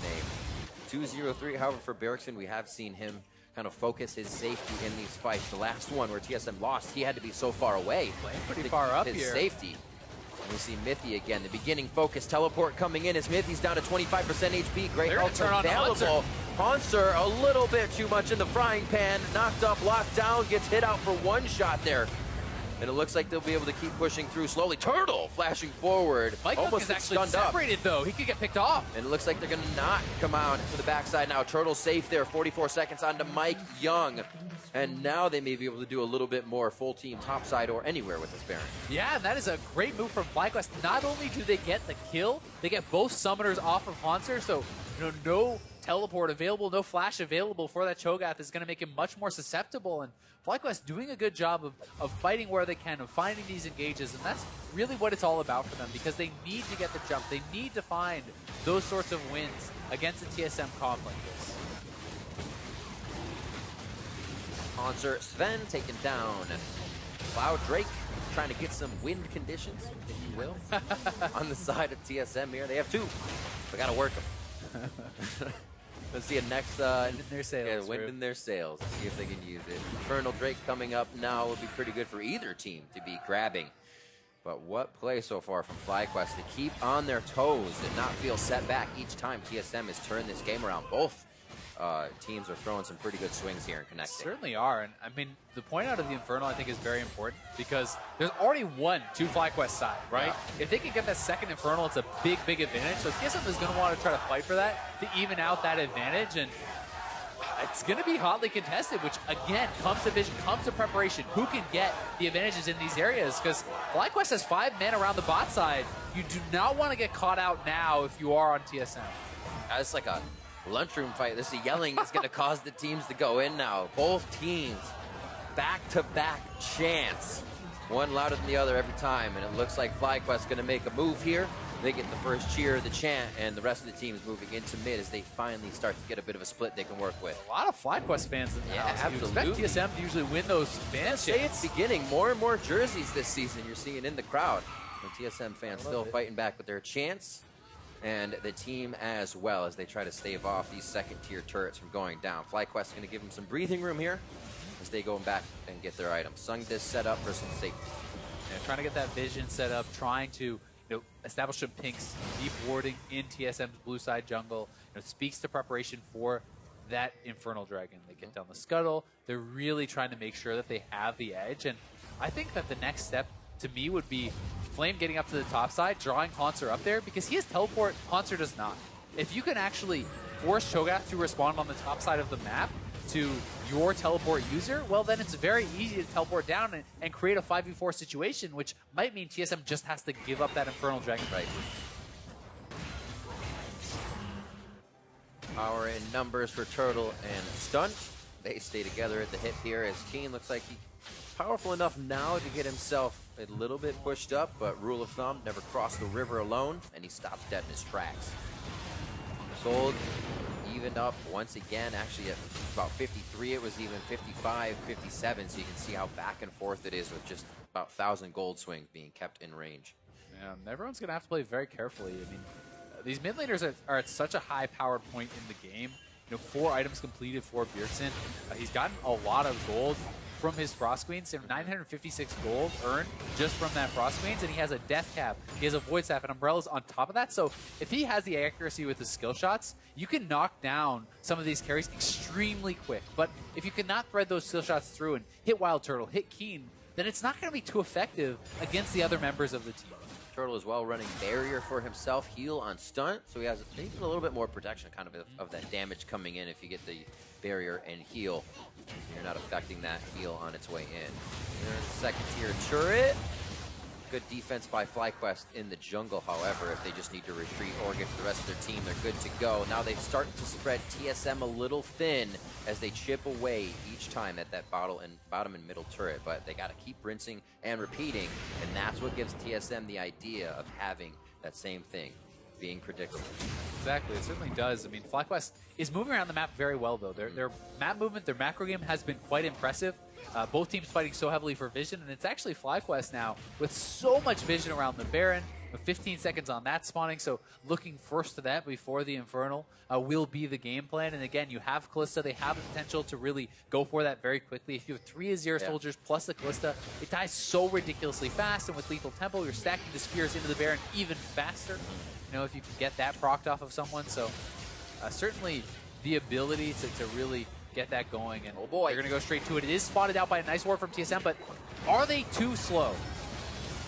name. 2-0-3, however, for Bjergsen, we have seen him kind of focus his safety in these fights. The last one where TSM lost, he had to be so far away. Playing pretty far up his here. Safety. And we see Mithy again, the beginning focus teleport coming in as Mithy's down to 25% HP. Great ult available. Hanser a little bit too much in the frying pan, knocked up, locked down, gets hit out for 1 shot there. And it looks like they'll be able to keep pushing through slowly. Turtle flashing forward. Mike almost is actually separated though. He could get picked off. And it looks like they're going to not come out to the backside now. Turtle safe there. 44 seconds onto Mike Young. And now they may be able to do a little bit more full team topside or anywhere with this Baron. Yeah, and that is a great move from FlyQuest. Not only do they get the kill, they get both summoners off of Hanser. So, no teleport available, no flash available for that Cho'Gath is going to make him much more susceptible. And FlyQuest doing a good job of fighting where they can, of finding these engages, and that's really what it's all about for them because they need to get the jump. They need to find those sorts of wins against the TSM comp like this. Hanser Sven taken down. Cloud Drake trying to get some wind conditions, if you will, on the side of TSM here. They have 2. We got to work them. Let's see a next wind in their sails. Wind in their sails. See if they can use it. Infernal Drake coming up now would be pretty good for either team to be grabbing. But what play so far from FlyQuest to keep on their toes and not feel set back each time TSM has turned this game around. Both teams are throwing some pretty good swings here and connecting. Certainly are, and I mean, the point out of the Infernal I think is very important because there's already 1 to FlyQuest side, right? Yeah. If they can get that second Infernal, it's a big, big advantage. So TSM is going to want to try to fight for that to even out that advantage, and it's going to be hotly contested, which again comes to vision, comes to preparation. Who can get the advantages in these areas? Because FlyQuest has 5 men around the bot side. You do not want to get caught out now if you are on TSM. It's like a lunchroom fight. This yelling is going to cause the teams to go in now. Both teams back-to-back chants. One louder than the other every time, and it looks like FlyQuest going to make a move here. They get the first cheer, the chant, and the rest of the team is moving into mid as they finally start to get a bit of a split they can work with. A lot of FlyQuest fans in the house. Absolutely. You expect TSM to usually win those fans. Say it's beginning. More and more jerseys this season you're seeing in the crowd. The TSM fans still fighting back with their chants, and the team as well as they try to stave off these second-tier turrets from going down. FlyQuest going to give them some breathing room here as they go back and get their items. Sung this set up for some safety. Yeah, trying to get that vision set up, trying to establish some pinks, deep warding in TSM's blue side jungle. Speaks to preparation for that Infernal Dragon. They get down the scuttle. They're really trying to make sure that they have the edge. And I think that the next step to me would be Flame getting up to the top side, drawing Hanser up there, because he has teleport, Hanser does not. If you can actually force Cho'Gath to respond on the top side of the map to your teleport user, well then it's very easy to teleport down and create a 5v4 situation, which might mean TSM just has to give up that Infernal Dragon fight. Power in numbers for Turtle and Stunt. They stay together at the hip here as Keen looks like he's powerful enough now to get himself a little bit pushed up, but rule of thumb, never cross the river alone, and he stops dead in his tracks. gold evened up once again. Actually, at about 53, it was even 55, 57. So you can see how back and forth it is with just about 1,000 gold swings being kept in range. Yeah, everyone's going to have to play very carefully. I mean, these mid laners are at such a high-powered point in the game. You know, 4 items completed for Bjergsen. He's gotten a lot of gold from his Frost Queens, and 956 gold earned just from that Frost Queens, and he has a Death Cap, he has a Void Staff, and Umbrellas on top of that. So if he has the accuracy with his skill shots, you can knock down some of these carries extremely quick. But if you cannot thread those skill shots through and hit Wild Turtle, hit Keen, then it's not going to be too effective against the other members of the team. Turtle as well running barrier for himself, heal on stunt, so he has maybe a little bit more protection kind of that damage coming in if you get the barrier and heal. So you're not affecting that heal on its way in. There's a second tier turret. Good defense by FlyQuest in the jungle, however. If they just need to retreat or get to the rest of their team, they're good to go. Now they've started to spread TSM a little thin as they chip away each time at that bottom and middle turret, but they got to keep rinsing and repeating, and that's what gives TSM the idea of having that same thing, being predictable. Exactly, it certainly does. I mean, FlyQuest is moving around the map very well, though. Their map movement, their macro game has been quite impressive. Both teams fighting so heavily for vision, and it's actually FlyQuest now with so much vision around the Baron, with 15 seconds on that spawning, so looking first to that before the Infernal will be the game plan. And again, you have Kalista, they have the potential to really go for that very quickly. If you have 3 Azir soldiers plus the Kalista, it dies so ridiculously fast, and with Lethal Tempo, you're stacking the spears into the Baron even faster. You know, if you can get that procced off of someone, so certainly the ability to really get that going, and oh boy, they're going to go straight to it. It is spotted out by a nice ward from TSM, but are they too slow?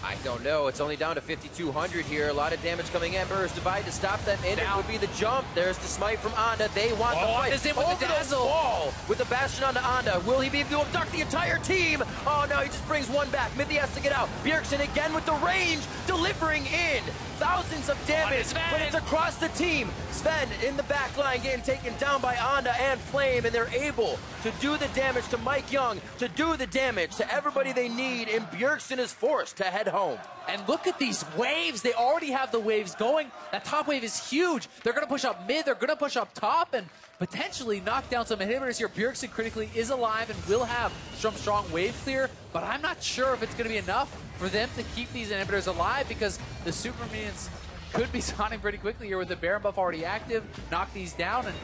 I don't know. It's only down to 5,200 here. A lot of damage coming in. Burst Divide to stop them in. It would be the jump. There's the smite from Anda. They want the fight. Is in with the dazzle. Wall with the Bastion onto Anda. Will he be able to abduct the entire team? Oh no, he just brings one back. Mithy has to get out. Bjergsen again with the range, delivering in thousands of damage, but it's across the team. Sven in the back line getting taken down by Anda and Flame, and they're able to do the damage to Mike Young, to do the damage to everybody they need, and Bjergsen is forced to head home. And look at these waves. They already have the waves going. That top wave is huge. They're going to push up mid. They're going to push up top and potentially knock down some inhibitors here. Bjergsen critically is alive and will have some strong wave clear, but I'm not sure if it's going to be enough for them to keep these inhibitors alive, because the super minions could be spawning pretty quickly here with the Baron buff already active. Knock these down and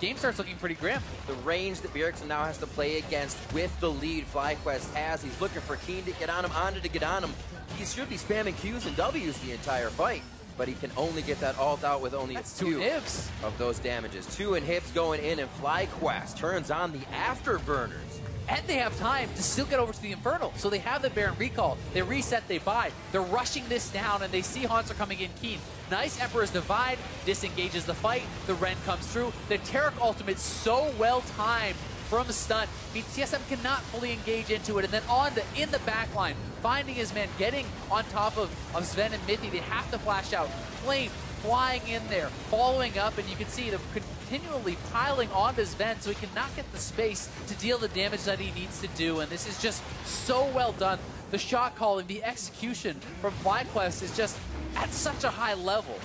game starts looking pretty grim. The range that Bjergsen now has to play against with the lead FlyQuest has. He's looking for Keen to get on him, Anda to get on him. He should be spamming Qs and Ws the entire fight, but he can only get that ult out with only That's 2 inhibs of those damages. 2 inhibs going in, and FlyQuest turns on the afterburners. And they have time to still get over to the Infernal. So they have the Baron recall. They reset, they buy. They're rushing this down, and they see Hanser coming in keen. Nice Emperor's Divide, disengages the fight. The Ren comes through. The Taric ultimate so well timed from stun. I mean, TSM cannot fully engage into it. And then on in the back line, finding his man, getting on top of Sven and Mithy. They have to flash out. Flame flying in there, following up, and you can see them continually piling onto Sven, so he cannot get the space to deal the damage that he needs to do, and this is just so well done. The shot calling, the execution from FlyQuest is just at such a high level.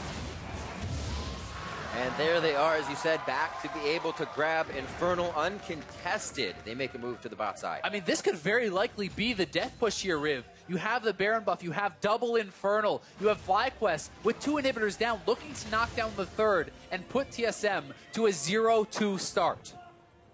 And there they are, as you said, back to be able to grab Infernal uncontested. They make a move to the bot side. I mean, this could very likely be the death push here, Riv. You have the Baron buff, you have double Infernal, you have FlyQuest with 2 inhibitors down, looking to knock down the third and put TSM to a 0-2 start.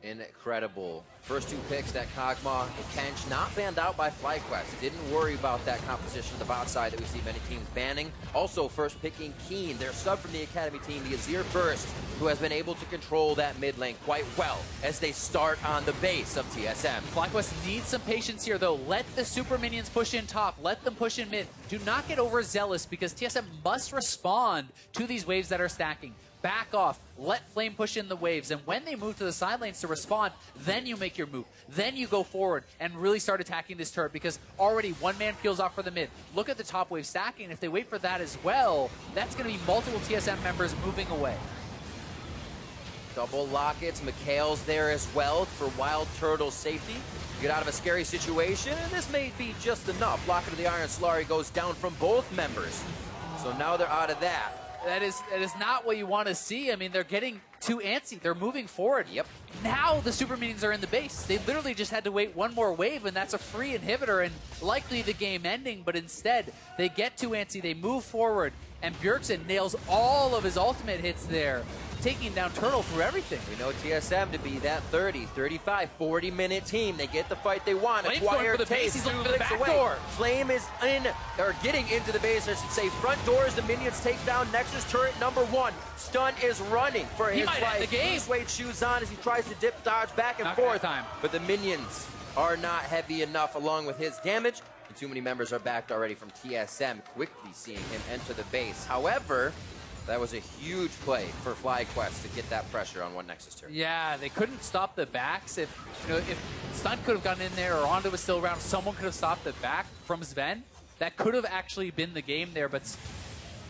Incredible. First 2 picks, that Kog'Maw and Kench, not banned out by FlyQuest. Didn't worry about that composition on the bot side that we see many teams banning. Also, first picking Keen, their sub from the Academy team, the Azir Burst, who has been able to control that mid lane quite well as they start on the base of TSM. FlyQuest needs some patience here, though. Let the super minions push in top. Let them push in mid. Do not get overzealous, because TSM must respond to these waves that are stacking. Back off, let Flame push in the waves, and when they move to the side lanes to respond, then you make your move. Then you go forward and really start attacking this turret, because already one man peels off for the mid. Look at the top wave stacking. If they wait for that as well, that's going to be multiple TSM members moving away. Double lockets, Mikhail's there as well for Wild Turtle's safety. Get out of a scary situation, and this may be just enough. Locket of the Iron Solari goes down from both members. So now they're out of that. that is not what you want to see. I mean, they're getting too antsy. They're moving forward. Yep. Now the super minions are in the base. They literally just had to wait one more wave, and that's a free inhibitor and likely the game ending. But instead, they get too antsy. They move forward, and Bjergsen nails all of his ultimate hits there, taking down Turtle through everything. We know TSM to be that 30, 35, 40-minute team. They get the fight they want. Flame's going for the base. He's looking for the back door. Flame is getting into the base. I should say front doors. The minions take down Nexus turret number 1. Stun is running for his life. End the game. Suede shoes on as he tries to dip dodge back and forth. But the minions are not heavy enough along with his damage. And too many members are backed already from TSM, quickly seeing him enter the base. However, that was a huge play for FlyQuest to get that pressure on one Nexus turret. Yeah, they couldn't stop the backs. If Stun could have gotten in there or Onda was still around, someone could have stopped the back from Sven. That could have actually been the game there, but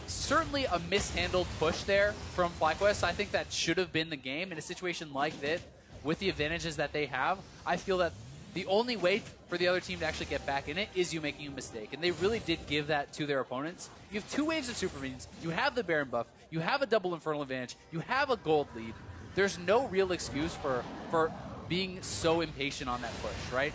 certainly a mishandled push there from FlyQuest. I think that should have been the game in a situation like this with the advantages that they have. I feel that the only way for the other team to actually get back in it is you making a mistake. And they really did give that to their opponents. You have 2 waves of super minions. You have the Baron buff. You have a double Infernal advantage. You have a gold lead. There's no real excuse for being so impatient on that push, right?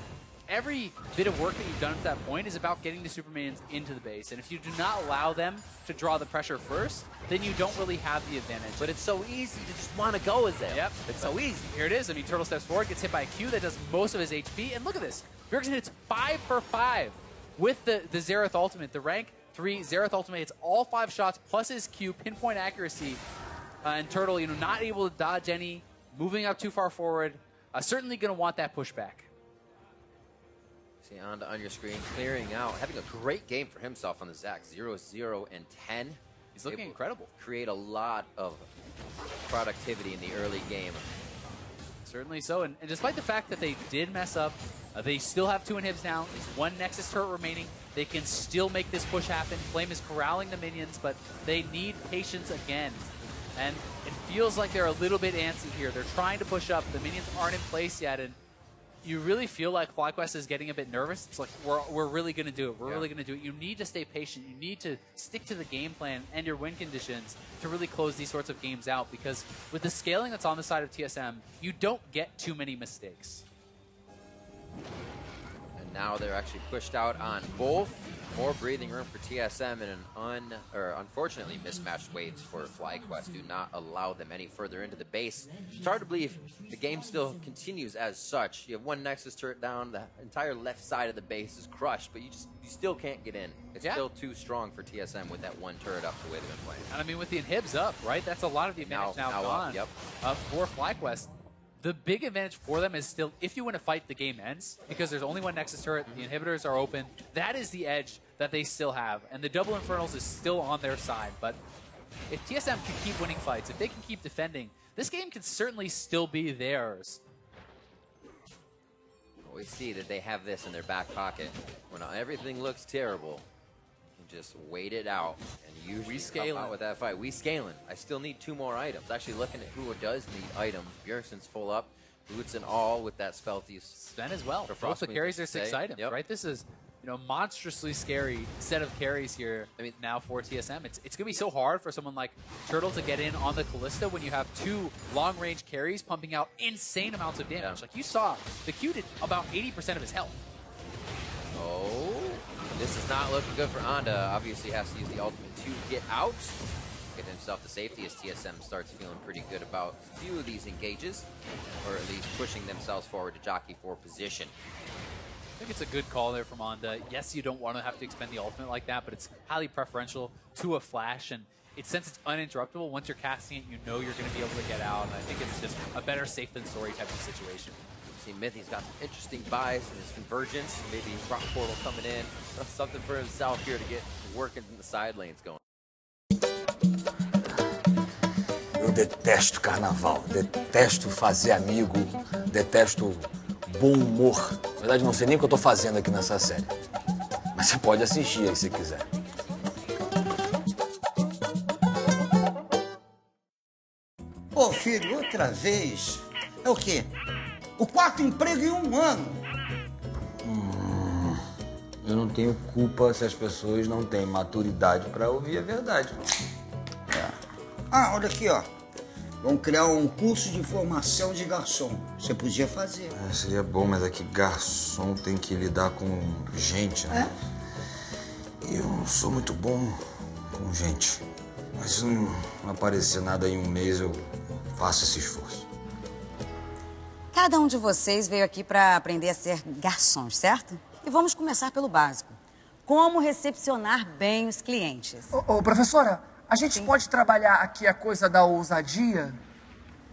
Every bit of work that you've done at that point is about getting the super minions into the base. And if you do not allow them to draw the pressure first, then you don't really have the advantage. But it's so easy to just want to go as them. Yep. It's so easy. Here it is. I mean, Turtle steps forward, gets hit by a Q that does most of his HP. And look at this. Bjergsen hits 5 for 5 with the Xerath ultimate. The rank 3 Xerath ultimate hits all 5 shots plus his Q, pinpoint accuracy. And Turtle, not able to dodge any, moving up too far forward. Certainly going to want that pushback. See Onda on your screen, clearing out, having a great game for himself on the Zac. 0-0 and 10. He's looking incredible. Create a lot of productivity in the early game. Certainly so, and despite the fact that they did mess up, they still have 2 inhibs now. There's 1 Nexus turret remaining. They can still make this push happen. Flame is corralling the minions, but they need patience again. And it feels like they're a little bit antsy here. They're trying to push up. The minions aren't in place yet, and you really feel like FlyQuest is getting a bit nervous. It's like, we're really going to do it. We're really going to do it. You need to stay patient. You need to stick to the game plan and your win conditions to really close these sorts of games out, because with the scaling that's on the side of TSM, you don't get too many mistakes. And now they're actually pushed out on both. More breathing room for TSM and an unfortunately mismatched waves for FlyQuest. Do not allow them any further into the base. It's hard to believe the game still continues as such. You have 1 Nexus turret down, the entire left side of the base is crushed, but you still can't get in. It's still too strong for TSM with that 1 turret up the way they've been playing. And I mean, with the inhibs up, right? That's a lot of the advantage now gone for FlyQuest. The big advantage for them is still, if you win a fight, the game ends, because there's only 1 Nexus turret, the inhibitors are open. That is the edge that they still have, and the double Infernals is still on their side. But if TSM can keep winning fights, if they can keep defending, this game can certainly still be theirs. We see that they have this in their back pocket. When everything looks terrible, just wait it out and usually come out with that fight. We scaling. I still need 2 more items. Actually looking at who does need items. Bjergsen's full up. Boots and all with that Spelthies. Sven as well. Both the carries are 6 items, right? This is monstrously scary set of carries here. I mean, now for TSM, it's going to be so hard for someone like Turtle to get in on the Kalista when you have 2 long-range carries pumping out insane amounts of damage. Like you saw, the Q did about 80% of his health. Oh, this is not looking good for Onda. Obviously has to use the ultimate to get out. Get himself to safety as TSM starts feeling pretty good about a few of these engages, or at least pushing themselves forward to jockey for position. I think it's a good call there from Onda. Yes, you don't want to have to expend the ultimate like that, but it's highly preferential to a flash, and since it's uninterruptible, once you're casting it, you know you're going to be able to get out, and I think it's just a better safe than sorry type of situation. See, Mythy's got some interesting buys in his convergence, maybe Rock Portal coming in, something for himself here to get working in the side lanes going. Eu detesto carnaval, detesto fazer amigo, detesto bom humor. Na verdade, não sei nem o que eu tô fazendo aqui nessa série. Mas você pode assistir aí se quiser. Ô filho, outra vez. É o quê? O 4º emprego em 1 ano. Eu não tenho culpa se as pessoas não têm maturidade para ouvir a verdade. É. Ah, olha aqui, ó. Vamos criar um curso de formação de garçom. Você podia fazer. Seria bom, mas é que garçom tem que lidar com gente, né? E eu não sou muito bom com gente. Mas se não aparecer nada em um mês, eu faço esse esforço. Cada um de vocês veio aqui para aprender a ser garçons, certo? E vamos começar pelo básico. Como recepcionar bem os clientes. Ô, professora, a gente pode trabalhar aqui a coisa da ousadia?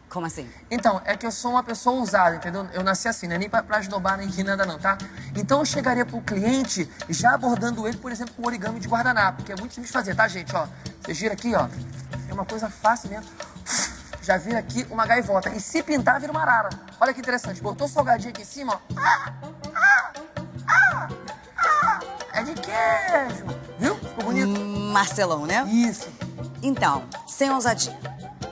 Como assim? Então, é que eu sou uma pessoa ousada, entendeu? Eu nasci assim, né? Nem pra esnobar, nem rir nada não, tá? Então eu chegaria pro cliente já abordando ele, por exemplo, com origami de guardanapo, que é muito simples de fazer, tá, gente? Ó, você gira aqui, ó. É uma coisa fácil mesmo. Já vira aqui uma gaivota. E se pintar, vira uma arara. Olha que interessante. Botou salgadinho aqui em cima, ó. É de queijo. Viu? Ficou bonito? Marcelão, né? Isso. Então, sem ousadia.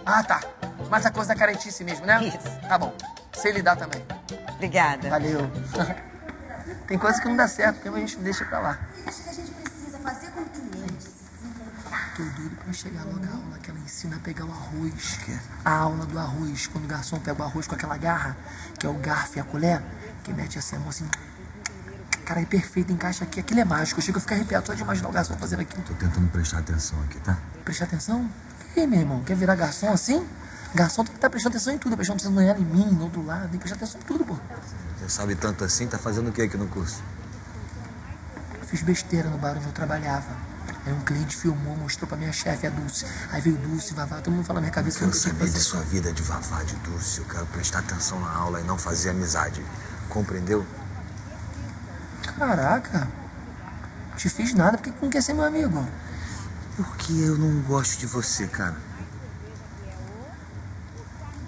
Ah, tá. Mas a coisa da caretice mesmo, né? Isso. Tá bom. Sei lidar também. Obrigada. Valeu. Tem coisa que não dá certo, então a gente deixa pra lá. Acho que a gente precisa fazer com que o cliente se sinta. Tô doido pra chegar logo a aula que ela ensina a pegar o arroz. A aula do arroz, quando o garçom pega o arroz com aquela garra, que é o garfo e a colher, que mete assim a mão assim. Cara, é perfeito, encaixa aqui. Aquilo é mágico. Eu chego a ficar arrepiado só de imaginar o garçom fazendo aquilo. Tô tentando prestar atenção aqui, tá? Prestar atenção? E meu irmão, quer virar garçom assim? Garçom tem que estar prestando atenção em tudo. Não precisa olhar em mim, no outro lado. Tem que prestar atenção em tudo, pô. Você sabe tanto assim, tá fazendo o que aqui no curso? Eu fiz besteira no bar onde eu trabalhava. Aí um cliente filmou, mostrou pra minha chefe, a Dulce. Aí veio Dulce, Vavá, todo mundo fala na minha cabeça. Eu quero saber de sua vida de Vavá, de Dulce. Eu quero prestar atenção na aula e não fazer amizade. Compreendeu? Caraca. Não te fiz nada, por que não quer ser meu amigo? Porque eu não gosto de você, cara.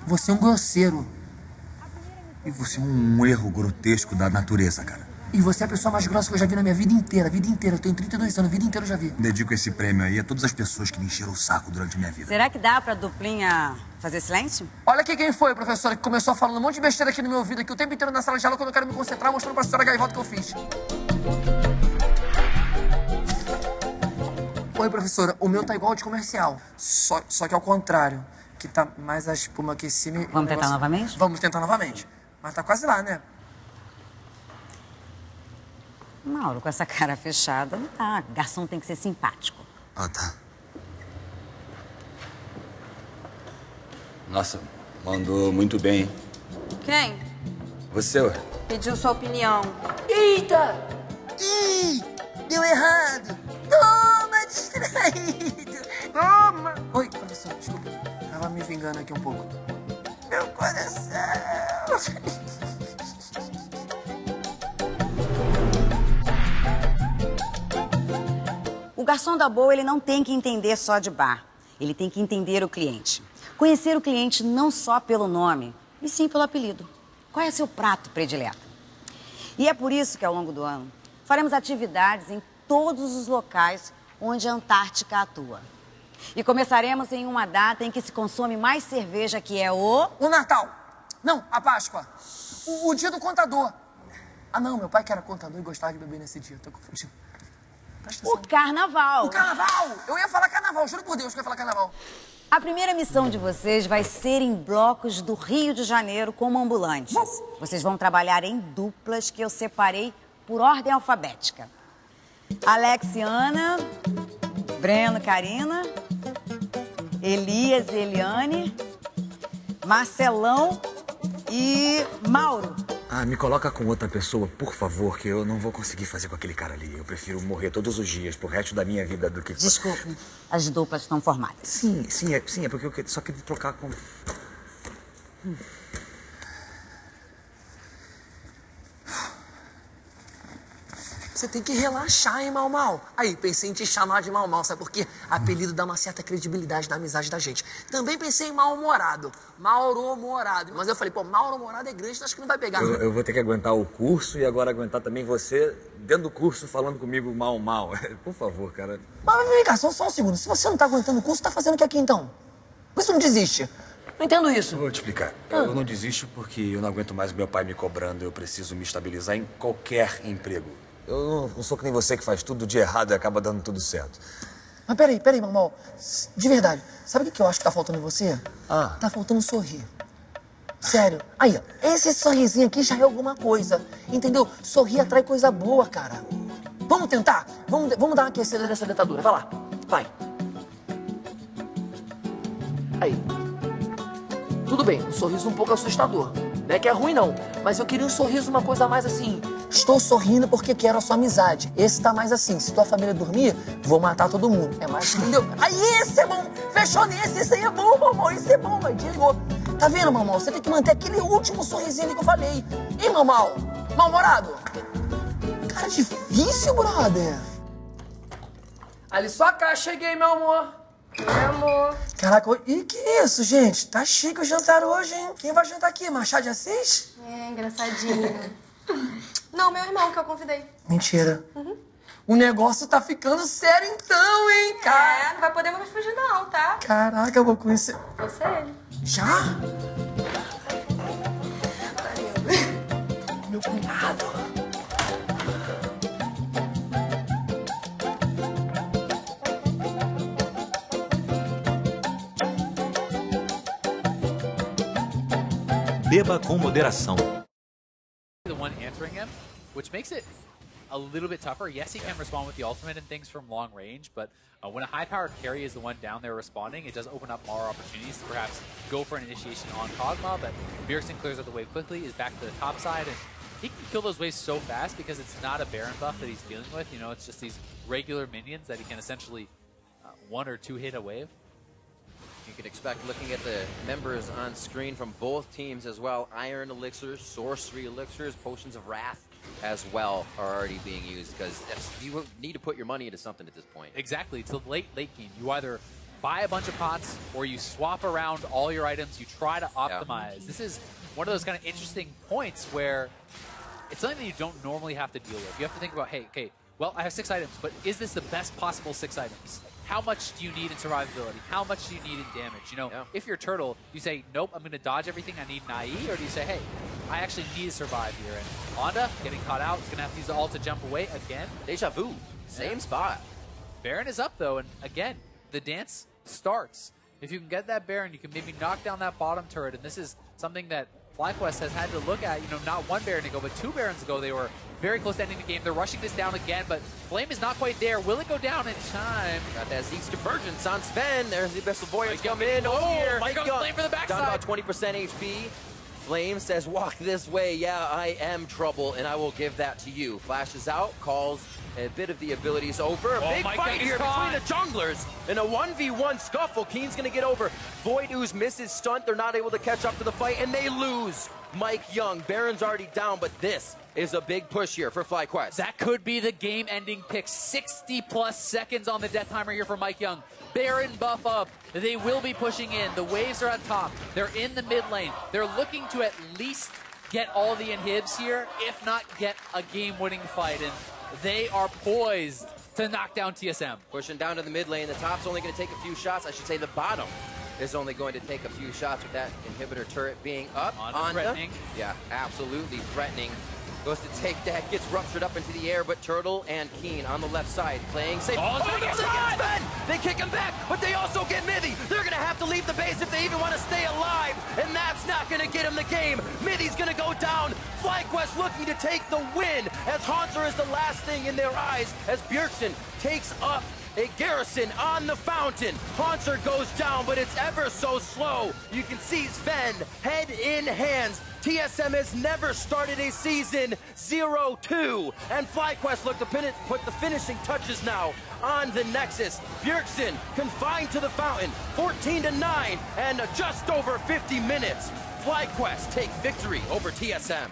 Você é um grosseiro. E você é um erro grotesco da natureza, cara. E você é a pessoa mais grossa que eu já vi na minha vida inteira. Vida inteira. Eu tenho 32 anos, a vida inteira eu já vi. Dedico esse prêmio aí a todas as pessoas que me encheram o saco durante a minha vida. Será que dá pra duplinha fazer silêncio? Olha aqui quem foi, professora, que começou falando um monte de besteira aqui no meu ouvido, aqui o tempo inteiro na sala de aula, quando eu quero me concentrar, mostrando pra senhora a gaivota que eu fiz. Oi, professora, o meu tá igual ao de comercial. Só que ao contrário, que tá mais a espuma aqui em cima e... Vamos tentar novamente? Vamos tentar novamente. Mas tá quase lá, né? Mauro, com essa cara fechada, não tá. Garçom tem que ser simpático. Ah, tá. Nossa, mandou muito bem, hein? Quem? Você, ué? Pediu sua opinião. Eita! Ih! Deu errado! Toma, distraído! Toma! Oi, professor, desculpa. Tava me vingando aqui um pouco. Meu coração! O garçom da boa, ele não tem que entender só de bar. Ele tem que entender o cliente. Conhecer o cliente não só pelo nome, e sim pelo apelido. Qual é seu prato predileto? E é por isso que, ao longo do ano, faremos atividades em todos os locais onde a Antártica atua. E começaremos em uma data em que se consome mais cerveja, que é o Natal. Não, a Páscoa. O dia do contador. Ah, não, meu pai que era contador e gostava de beber nesse dia. Tô confundindo. o Carnaval. O Carnaval! Eu ia falar Carnaval, juro por Deus que eu ia falar Carnaval. A primeira missão de vocês vai ser em blocos do Rio de Janeiro como ambulantes. Vocês vão trabalhar em duplas que eu separei por ordem alfabética. Alex e Ana, Breno, Karina, Elias e Eliane, Marcelão e Mauro. Ah, me coloca com outra pessoa, por favor, que eu não vou conseguir fazer com aquele cara ali. Eu prefiro morrer todos os dias pro resto da minha vida do que... Desculpe, as duplas estão formadas. Sim, é porque eu só queria trocar com... Você tem que relaxar, hein, Mal Mal? Aí, pensei em te chamar de Mal Mal, sabe por quê? Apelido dá uma certa credibilidade na amizade da gente. Também pensei em Mal-Humorado. Mauro-Humorado. Mas eu falei, pô, Mauro-Humorado é grande, acho que não vai pegar. Eu vou ter que aguentar o curso e agora aguentar também você dentro do curso falando comigo mal. Por favor, cara. Mas vem cá, só um segundo. Se você não tá aguentando o curso, tá fazendo o que aqui, então? Por que você não desiste? Não entendo isso. Eu vou te explicar. Eu não desisto porque eu não aguento mais meu pai me cobrando. Eu preciso me estabilizar em qualquer emprego. Eu não sou que nem você que faz tudo de errado e acaba dando tudo certo. Mas peraí, Mamal. De verdade, sabe o que eu acho que tá faltando em você? Ah. Tá faltando sorrir. Sério. Aí, ó, esse sorrisinho aqui já é alguma coisa, entendeu? Sorrir atrai coisa boa, cara. Vamos tentar? Vamos dar uma aquecida nessa dentadura. Vai lá, vai. Aí. Tudo bem, um sorriso um pouco assustador. Não é que é ruim, não. Mas eu queria um sorriso, uma coisa mais assim. Estou sorrindo porque quero a sua amizade. Esse tá mais assim. Se tua família dormir, vou matar todo mundo. É mais, entendeu? Aí, esse é bom. Fechou nesse. Esse aí é bom, mamão. Esse é bom, mas desligou. Tá vendo, mamão? Você tem que manter aquele último sorrisinho ali que eu falei. Hein, mamão? Mal-humorado? Cara, difícil, brother. Ali sua cá, cheguei, meu amor. Meu amor. Caraca, e que isso, gente? Tá chique o jantar hoje, hein? Quem vai jantar aqui? Machado de Assis? É, engraçadinho. Não, meu irmão que eu convidei. Mentira. O negócio tá ficando sério então, hein, cara? É, não vai poder mais fugir não, tá? Caraca, eu vou conhecer... Você é ele. Já? Meu cunhado. Beba com moderação. The one answering him, which makes it a little bit tougher. Yes, he can respond with the ultimate and things from long range, but when a high-powered carry is the one down there responding, it does open up more opportunities to perhaps go for an initiation on Kog'Maw, but Bjergsen clears out the wave quickly, is back to the top side, and he can kill those waves so fast because it's not a Baron buff that he's dealing with. You know, it's just these regular minions that he can essentially one or two hit a wave. You can expect, looking at the members on screen from both teams as well, Iron Elixirs, Sorcery Elixirs, Potions of Wrath as well are already being used, because you need to put your money into something at this point. Exactly. It's the late game. You either buy a bunch of pots or you swap around all your items. You try to optimize. Yeah. This is one of those kind of interesting points where it's something that you don't normally have to deal with. You have to think about, hey, okay, well, I have 6 items, but is this the best possible 6 items? How much do you need in survivability? How much do you need in damage? You know, if you're Turtle, you say, nope, I'm going to dodge everything, I need an IE, or do you say, hey, I actually need to survive here? And Onda, getting caught out, is going to have to use the ult to jump away again. Deja vu, same spot. Baron is up, though, and again, the dance starts. If you can get that Baron, you can maybe knock down that bottom turret, and this is something that FlyQuest has had to look at. You know, not 1 Baron ago, but 2 Barons ago, they were very close to ending the game. They're rushing this down again, but Flame is not quite there. Will it go down in time? Got that Zeke's Divergence on Sven. There's the best of Voyage coming in. Mike Young, Flame for the backside. Down about 20% HP. Flame says, walk this way. Yeah, I am trouble, and I will give that to you. Flashes out, calls a bit of the abilities over. Big fight here between the junglers. In a 1v1 scuffle, Keen's going to get over. Void Ooze misses stunt. They're not able to catch up to the fight, and they lose. Mike Young, Baron's already down, but this is a big push here for FlyQuest. That could be the game-ending pick. 60-plus seconds on the death timer here for Mike Young. Baron buff up. They will be pushing in. The waves are at top. They're in the mid lane. They're looking to at least get all the inhibs here, if not get a game-winning fight. And they are poised to knock down TSM. Pushing down to the mid lane. The top's only going to take a few shots. I should say the bottom is only going to take a few shots with that inhibitor turret being up. Onda threatening. Yeah, absolutely threatening. Goes to take that, gets ruptured up into the air, but Turtle and Keen on the left side playing safe. They kick him back, but they also get Mithy. They're going to have to leave the base if they even want to stay alive, and that's not going to get him the game. Mithy's going to go down. FlyQuest looking to take the win, as Haunter is the last thing in their eyes, as Bjergsen takes up a garrison on the fountain. Haunter goes down, but it's ever so slow. You can see Sven head in hands. TSM has never started a season 0-2. And FlyQuest look to put the finishing touches now on the Nexus. Bjergsen confined to the fountain, 14-9, and just over 50 minutes. FlyQuest take victory over TSM.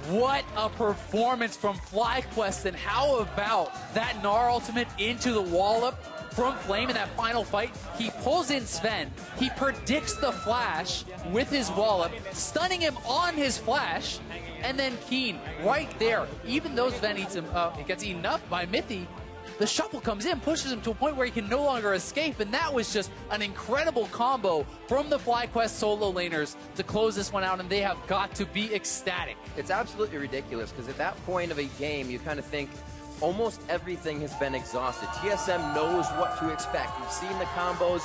What a performance from FlyQuest, and how about that Gnar ultimate into the wallop from Flame in that final fight? He pulls in Sven, he predicts the flash with his wallop, stunning him on his flash, and then Keen right there. Even though Sven eats him, he gets eaten up by Mithy, the shuffle comes in, pushes him to a point where he can no longer escape, and that was just an incredible combo from the FlyQuest solo laners to close this one out, and they have got to be ecstatic. It's absolutely ridiculous, because at that point of a game, you kind of think, almost everything has been exhausted. TSM knows what to expect. You've seen the combos.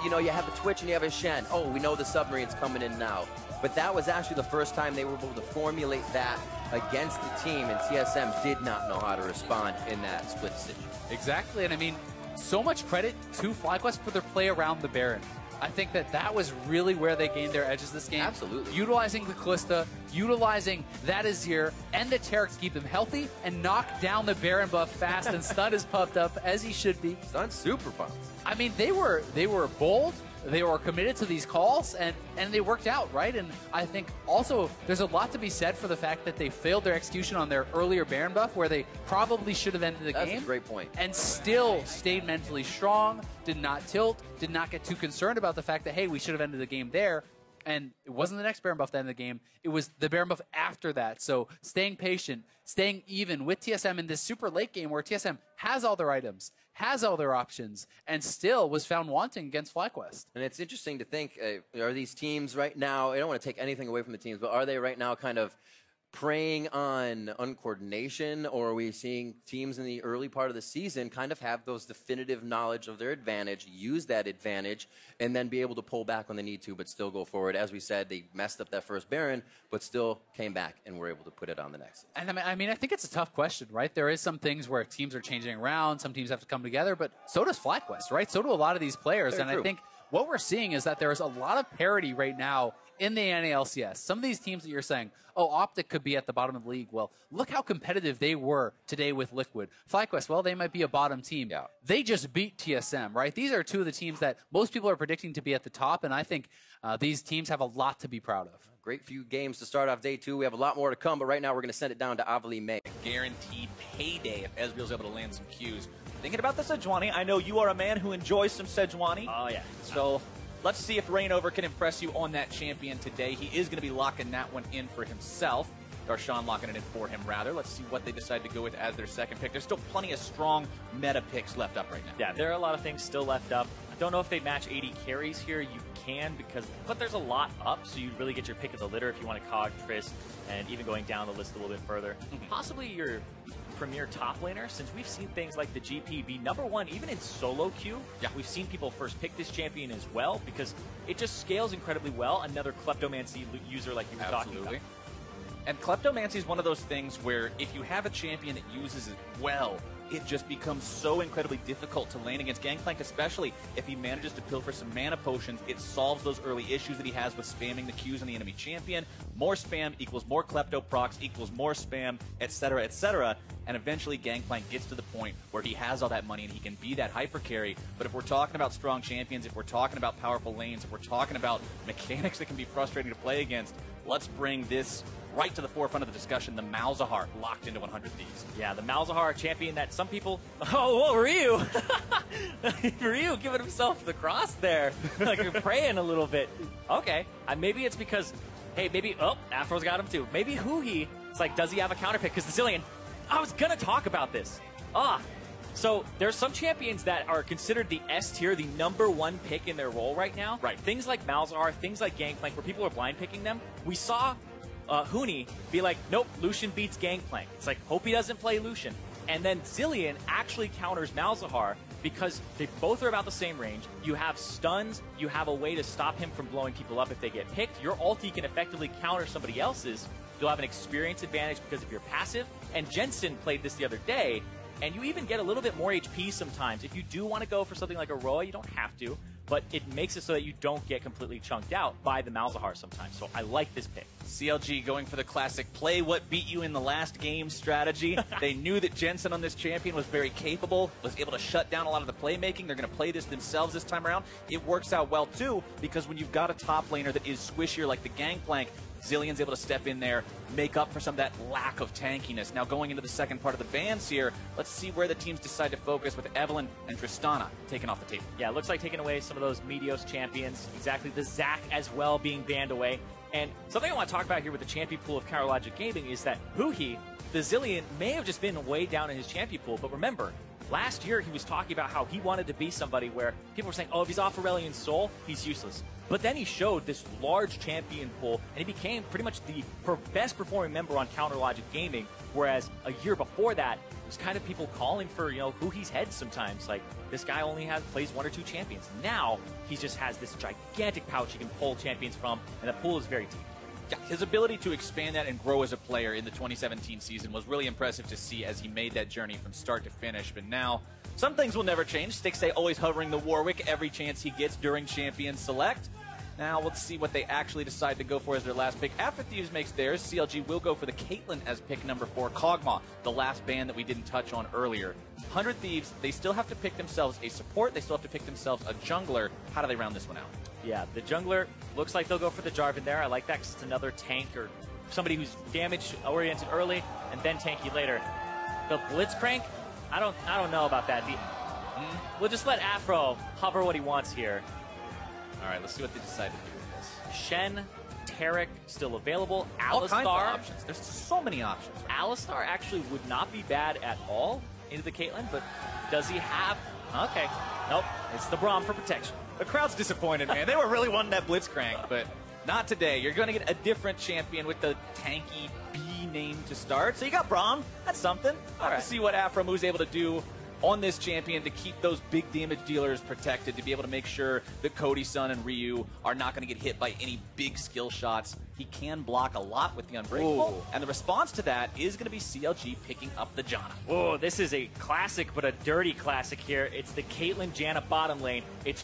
You know, you have a Twitch and you have a Shen. Oh, we know the submarine's coming in now. But that was actually the first time they were able to formulate that against the team, and TSM did not know how to respond in that split decision. Exactly, and I mean, so much credit to FlyQuest for their play around the Baron. I think that was really where they gained their edges this game. Absolutely. Utilizing the Kalista, utilizing that Azir and the Taric to keep them healthy and knock down the Baron buff fast, and Stun is pumped up as he should be. Stun's super pumped. I mean, they were bold. They were committed to these calls, and they worked out, right? And I think also there's a lot to be said for the fact that they failed their execution on their earlier Baron buff, where they probably should have ended the game. That's a great point. And still stayed mentally strong, did not tilt, did not get too concerned about the fact that, hey, we should have ended the game there. And it wasn't the next Baron buff that ended the game. It was the Baron buff after that. So staying patient, staying even with TSM in this super late game where TSM has all their items, has all their options, and still was found wanting against FlyQuest. And it's interesting to think, are these teams right now, I don't want to take anything away from the teams, but are they right now kind of preying on uncoordination, or are we seeing teams in the early part of the season kind of have those definitive knowledge of their advantage, use that advantage, and then be able to pull back when they need to, but still go forward? As we said, they messed up that first Baron, but still came back and were able to put it on the next. And I mean, I think it's a tough question, right? There is some things where teams are changing around, some teams have to come together, but so does FlyQuest, right? So do a lot of these players. Very and true. I think what we're seeing is that there is a lot of parity right now in the NALCS. Some of these teams that you're saying, oh, Optic could be at the bottom of the league. Well, look how competitive they were today with Liquid. FlyQuest, well, they might be a bottom team. Yeah. They just beat TSM, right? These are two of the teams that most people are predicting to be at the top, and I think these teams have a lot to be proud of. Great few games to start off day 2. We have a lot more to come, but right now we're going to send it down to Avali May. Guaranteed payday if Ezreal's able to land some Qs. Thinking about the Sejuani, I know you are a man who enjoys some Sejuani. Oh, yeah. So let's see if Reignover can impress you on that champion today. He is going to be locking that one in for himself. Darshan locking it in for him, rather. Let's see what they decide to go with as their second pick. There's still plenty of strong meta picks left up right now. Yeah, there are a lot of things still left up. I don't know if they match 80 carries here. You can, but there's a lot up, so you really get your pick of the litter if you want to cog Triss, and even going down the list a little bit further. Possibly your premier top laner, since we've seen things like the GP be #1 even in solo queue. Yeah. We've seen people first pick this champion as well because it just scales incredibly well. Another Kleptomancy user like you were talking about. And Kleptomancy is one of those things where if you have a champion that uses it well, it just becomes so incredibly difficult to lane against Gangplank, especially if he manages to pilfer some mana potions. It solves those early issues that he has with spamming the Qs on the enemy champion. More spam equals more Klepto procs equals more spam, etc., etc. And eventually Gangplank gets to the point where he has all that money and he can be that hyper carry. But if we're talking about strong champions, if we're talking about powerful lanes, if we're talking about mechanics that can be frustrating to play against, let's bring this right to the forefront of the discussion, the Malzahar locked into 100 Thieves. Yeah, the Malzahar champion that some people... Oh, whoa, Ryu! Ryu giving himself the cross there. Like you're praying a little bit. Okay, maybe it's because... Hey, maybe... Oh, Afro's got him too. Maybe Huhi, it's like, does he have a counter pick? Because the Zillion... I was going to talk about this. So there's some champions that are considered the S tier, the #1 pick in their role right now. Right. Things like Malzahar, things like Gangplank, where people are blind picking them. We saw Huni be like, nope, Lucian beats Gangplank. It's like, hope he doesn't play Lucian. And then Zillion actually counters Malzahar because they both are about the same range. You have stuns, you have a way to stop him from blowing people up if they get picked. Your ulti can effectively counter somebody else's. You'll have an experience advantage because of your passive. And Jensen played this the other day, and you even get a little bit more HP sometimes. If you do want to go for something like a Roa, you don't have to, but it makes it so that you don't get completely chunked out by the Malzahar sometimes. So I like this pick. CLG going for the classic play what beat you in the last game strategy. They knew that Jensen on this champion was very capable, was able to shut down a lot of the playmaking. They're going to play this themselves this time around. It works out well too, because when you've got a top laner that is squishier like the Gangplank, Zillion's able to step in there, make up for some of that lack of tankiness. Now going into the second part of the bans here, let's see where the teams decide to focus with Evelynn and Tristana taken off the table. Yeah, it looks like taking away some of those Meteos champions. Exactly, the Zac as well being banned away. And something I want to talk about here with the champion pool of Logic Gaming is that Huhi, the Zillion, may have just been way down in his champion pool, but remember, last year he was talking about how he wanted to be somebody where people were saying, oh, if he's off Aurelion Sol, he's useless. But then he showed this large champion pool, and he became pretty much the best performing member on Counter Logic Gaming, whereas a year before that, it was kind of people calling for, you know, who he's heads sometimes. Like, this guy only plays 1 or 2 champions. Now, he just has this gigantic pouch he can pull champions from, and the pool is very deep. Yeah, his ability to expand that and grow as a player in the 2017 season was really impressive to see as he made that journey from start to finish. But now, some things will never change. Stixxay always hovering the Warwick every chance he gets during Champion Select. Now, let's see what they actually decide to go for as their last pick. After Thieves makes theirs, CLG will go for the Caitlyn as pick number 4, Kog'Maw, the last ban that we didn't touch on earlier. 100 Thieves, they still have to pick themselves a support. They still have to pick themselves a jungler. How do they round this one out? Yeah, the jungler looks like they'll go for the Jarvan there. I like that because it's another tank or somebody who's damage-oriented early and then tanky later. The Blitzcrank, I don't know about that. We'll just let Afro hover what he wants here. All right, let's see what they decide to do with this. Shen, Taric still available. All kinds of Alistar. options. There's so many options. Alistar actually would not be bad at all into the Caitlyn, but does he have... Okay. Nope. It's the Braum for protection. The crowd's disappointed, man. They were really wanting that Blitzcrank, but not today. You're going to get a different champion with the tanky B name to start. So you got Braum. That's something. All right. To see what Afromu's able to do on this champion to keep those big damage dealers protected, to be able to make sure that Cody, Sun, and Ryu are not going to get hit by any big skill shots. He can block a lot with the Unbreakable, and the response to that is going to be CLG picking up the Janna. Oh, this is a classic, but a dirty classic here. It's the Caitlyn Janna bottom lane. It's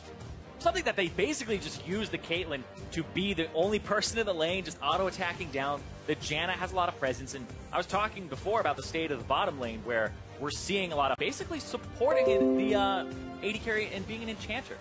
something that they basically just use the Caitlyn to be the only person in the lane, just auto-attacking down. The Janna has a lot of presence, and I was talking before about the state of the bottom lane, where we're seeing a lot of basically supporting the AD carry and being an enchanter.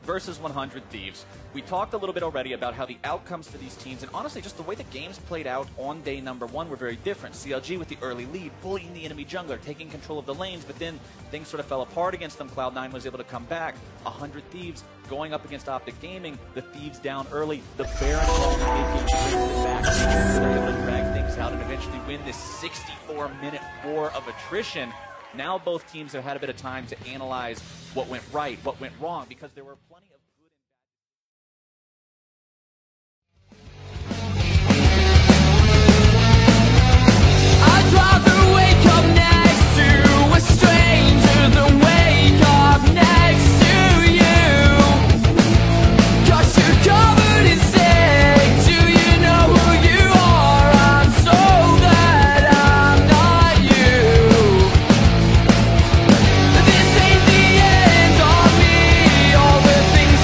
Versus 100 Thieves. We talked a little bit already about how the outcomes for these teams, and honestly just the way the games played out on day number 1 were very different. CLG with the early lead, bullying the enemy jungler, taking control of the lanes, but then things sort of fell apart against them. Cloud9 was able to come back. 100 Thieves going up against Optic Gaming, the Thieves down early, the Baron making it back, they're able to drag things out and eventually win this 64-minute war of attrition. Now both teams have had a bit of time to analyze what went right, what went wrong, because there were plenty of good and bad. I'd rather wake up next to a stranger than wake up next to you. 'Cause you're covered in stain. Do you know who you are? I'm so glad I'm not you. This ain't the end of me. All the things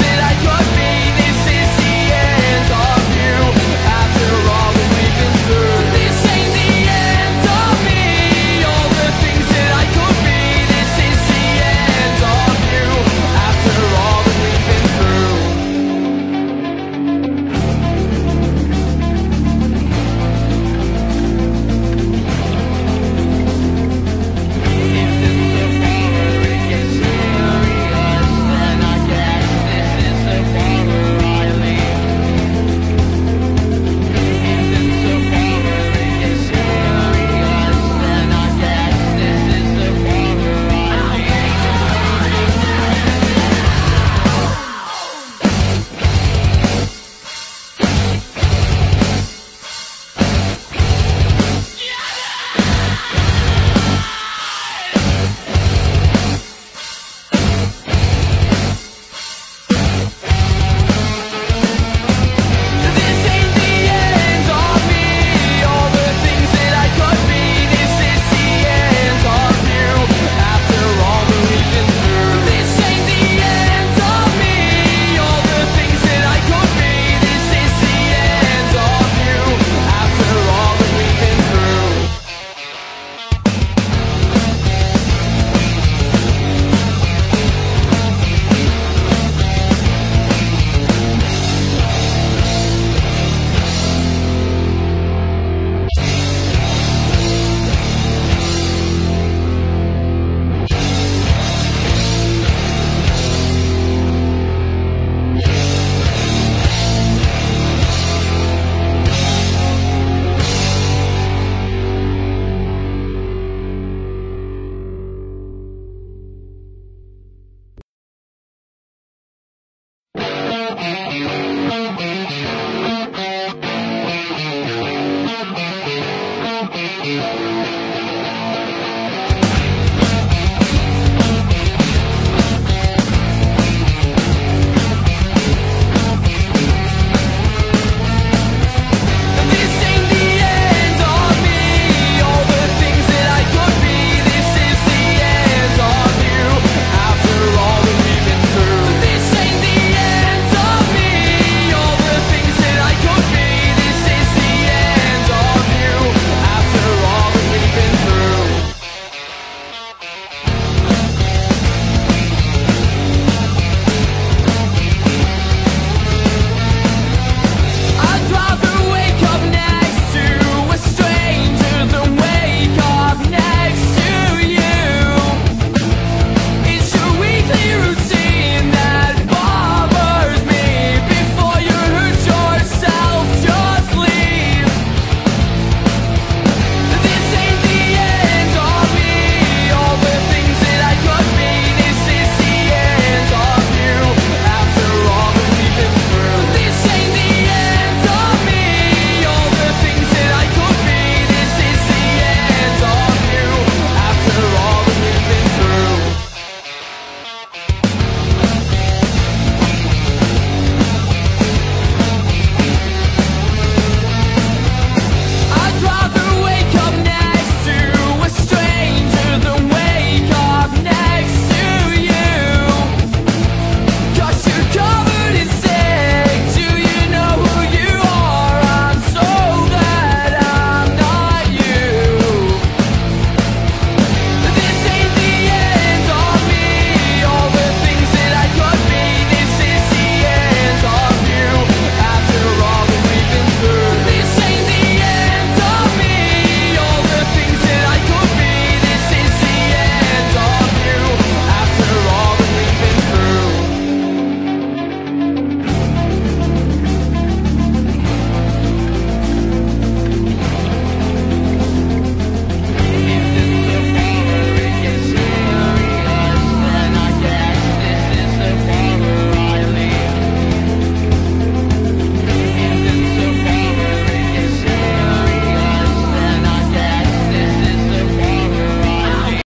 Bye.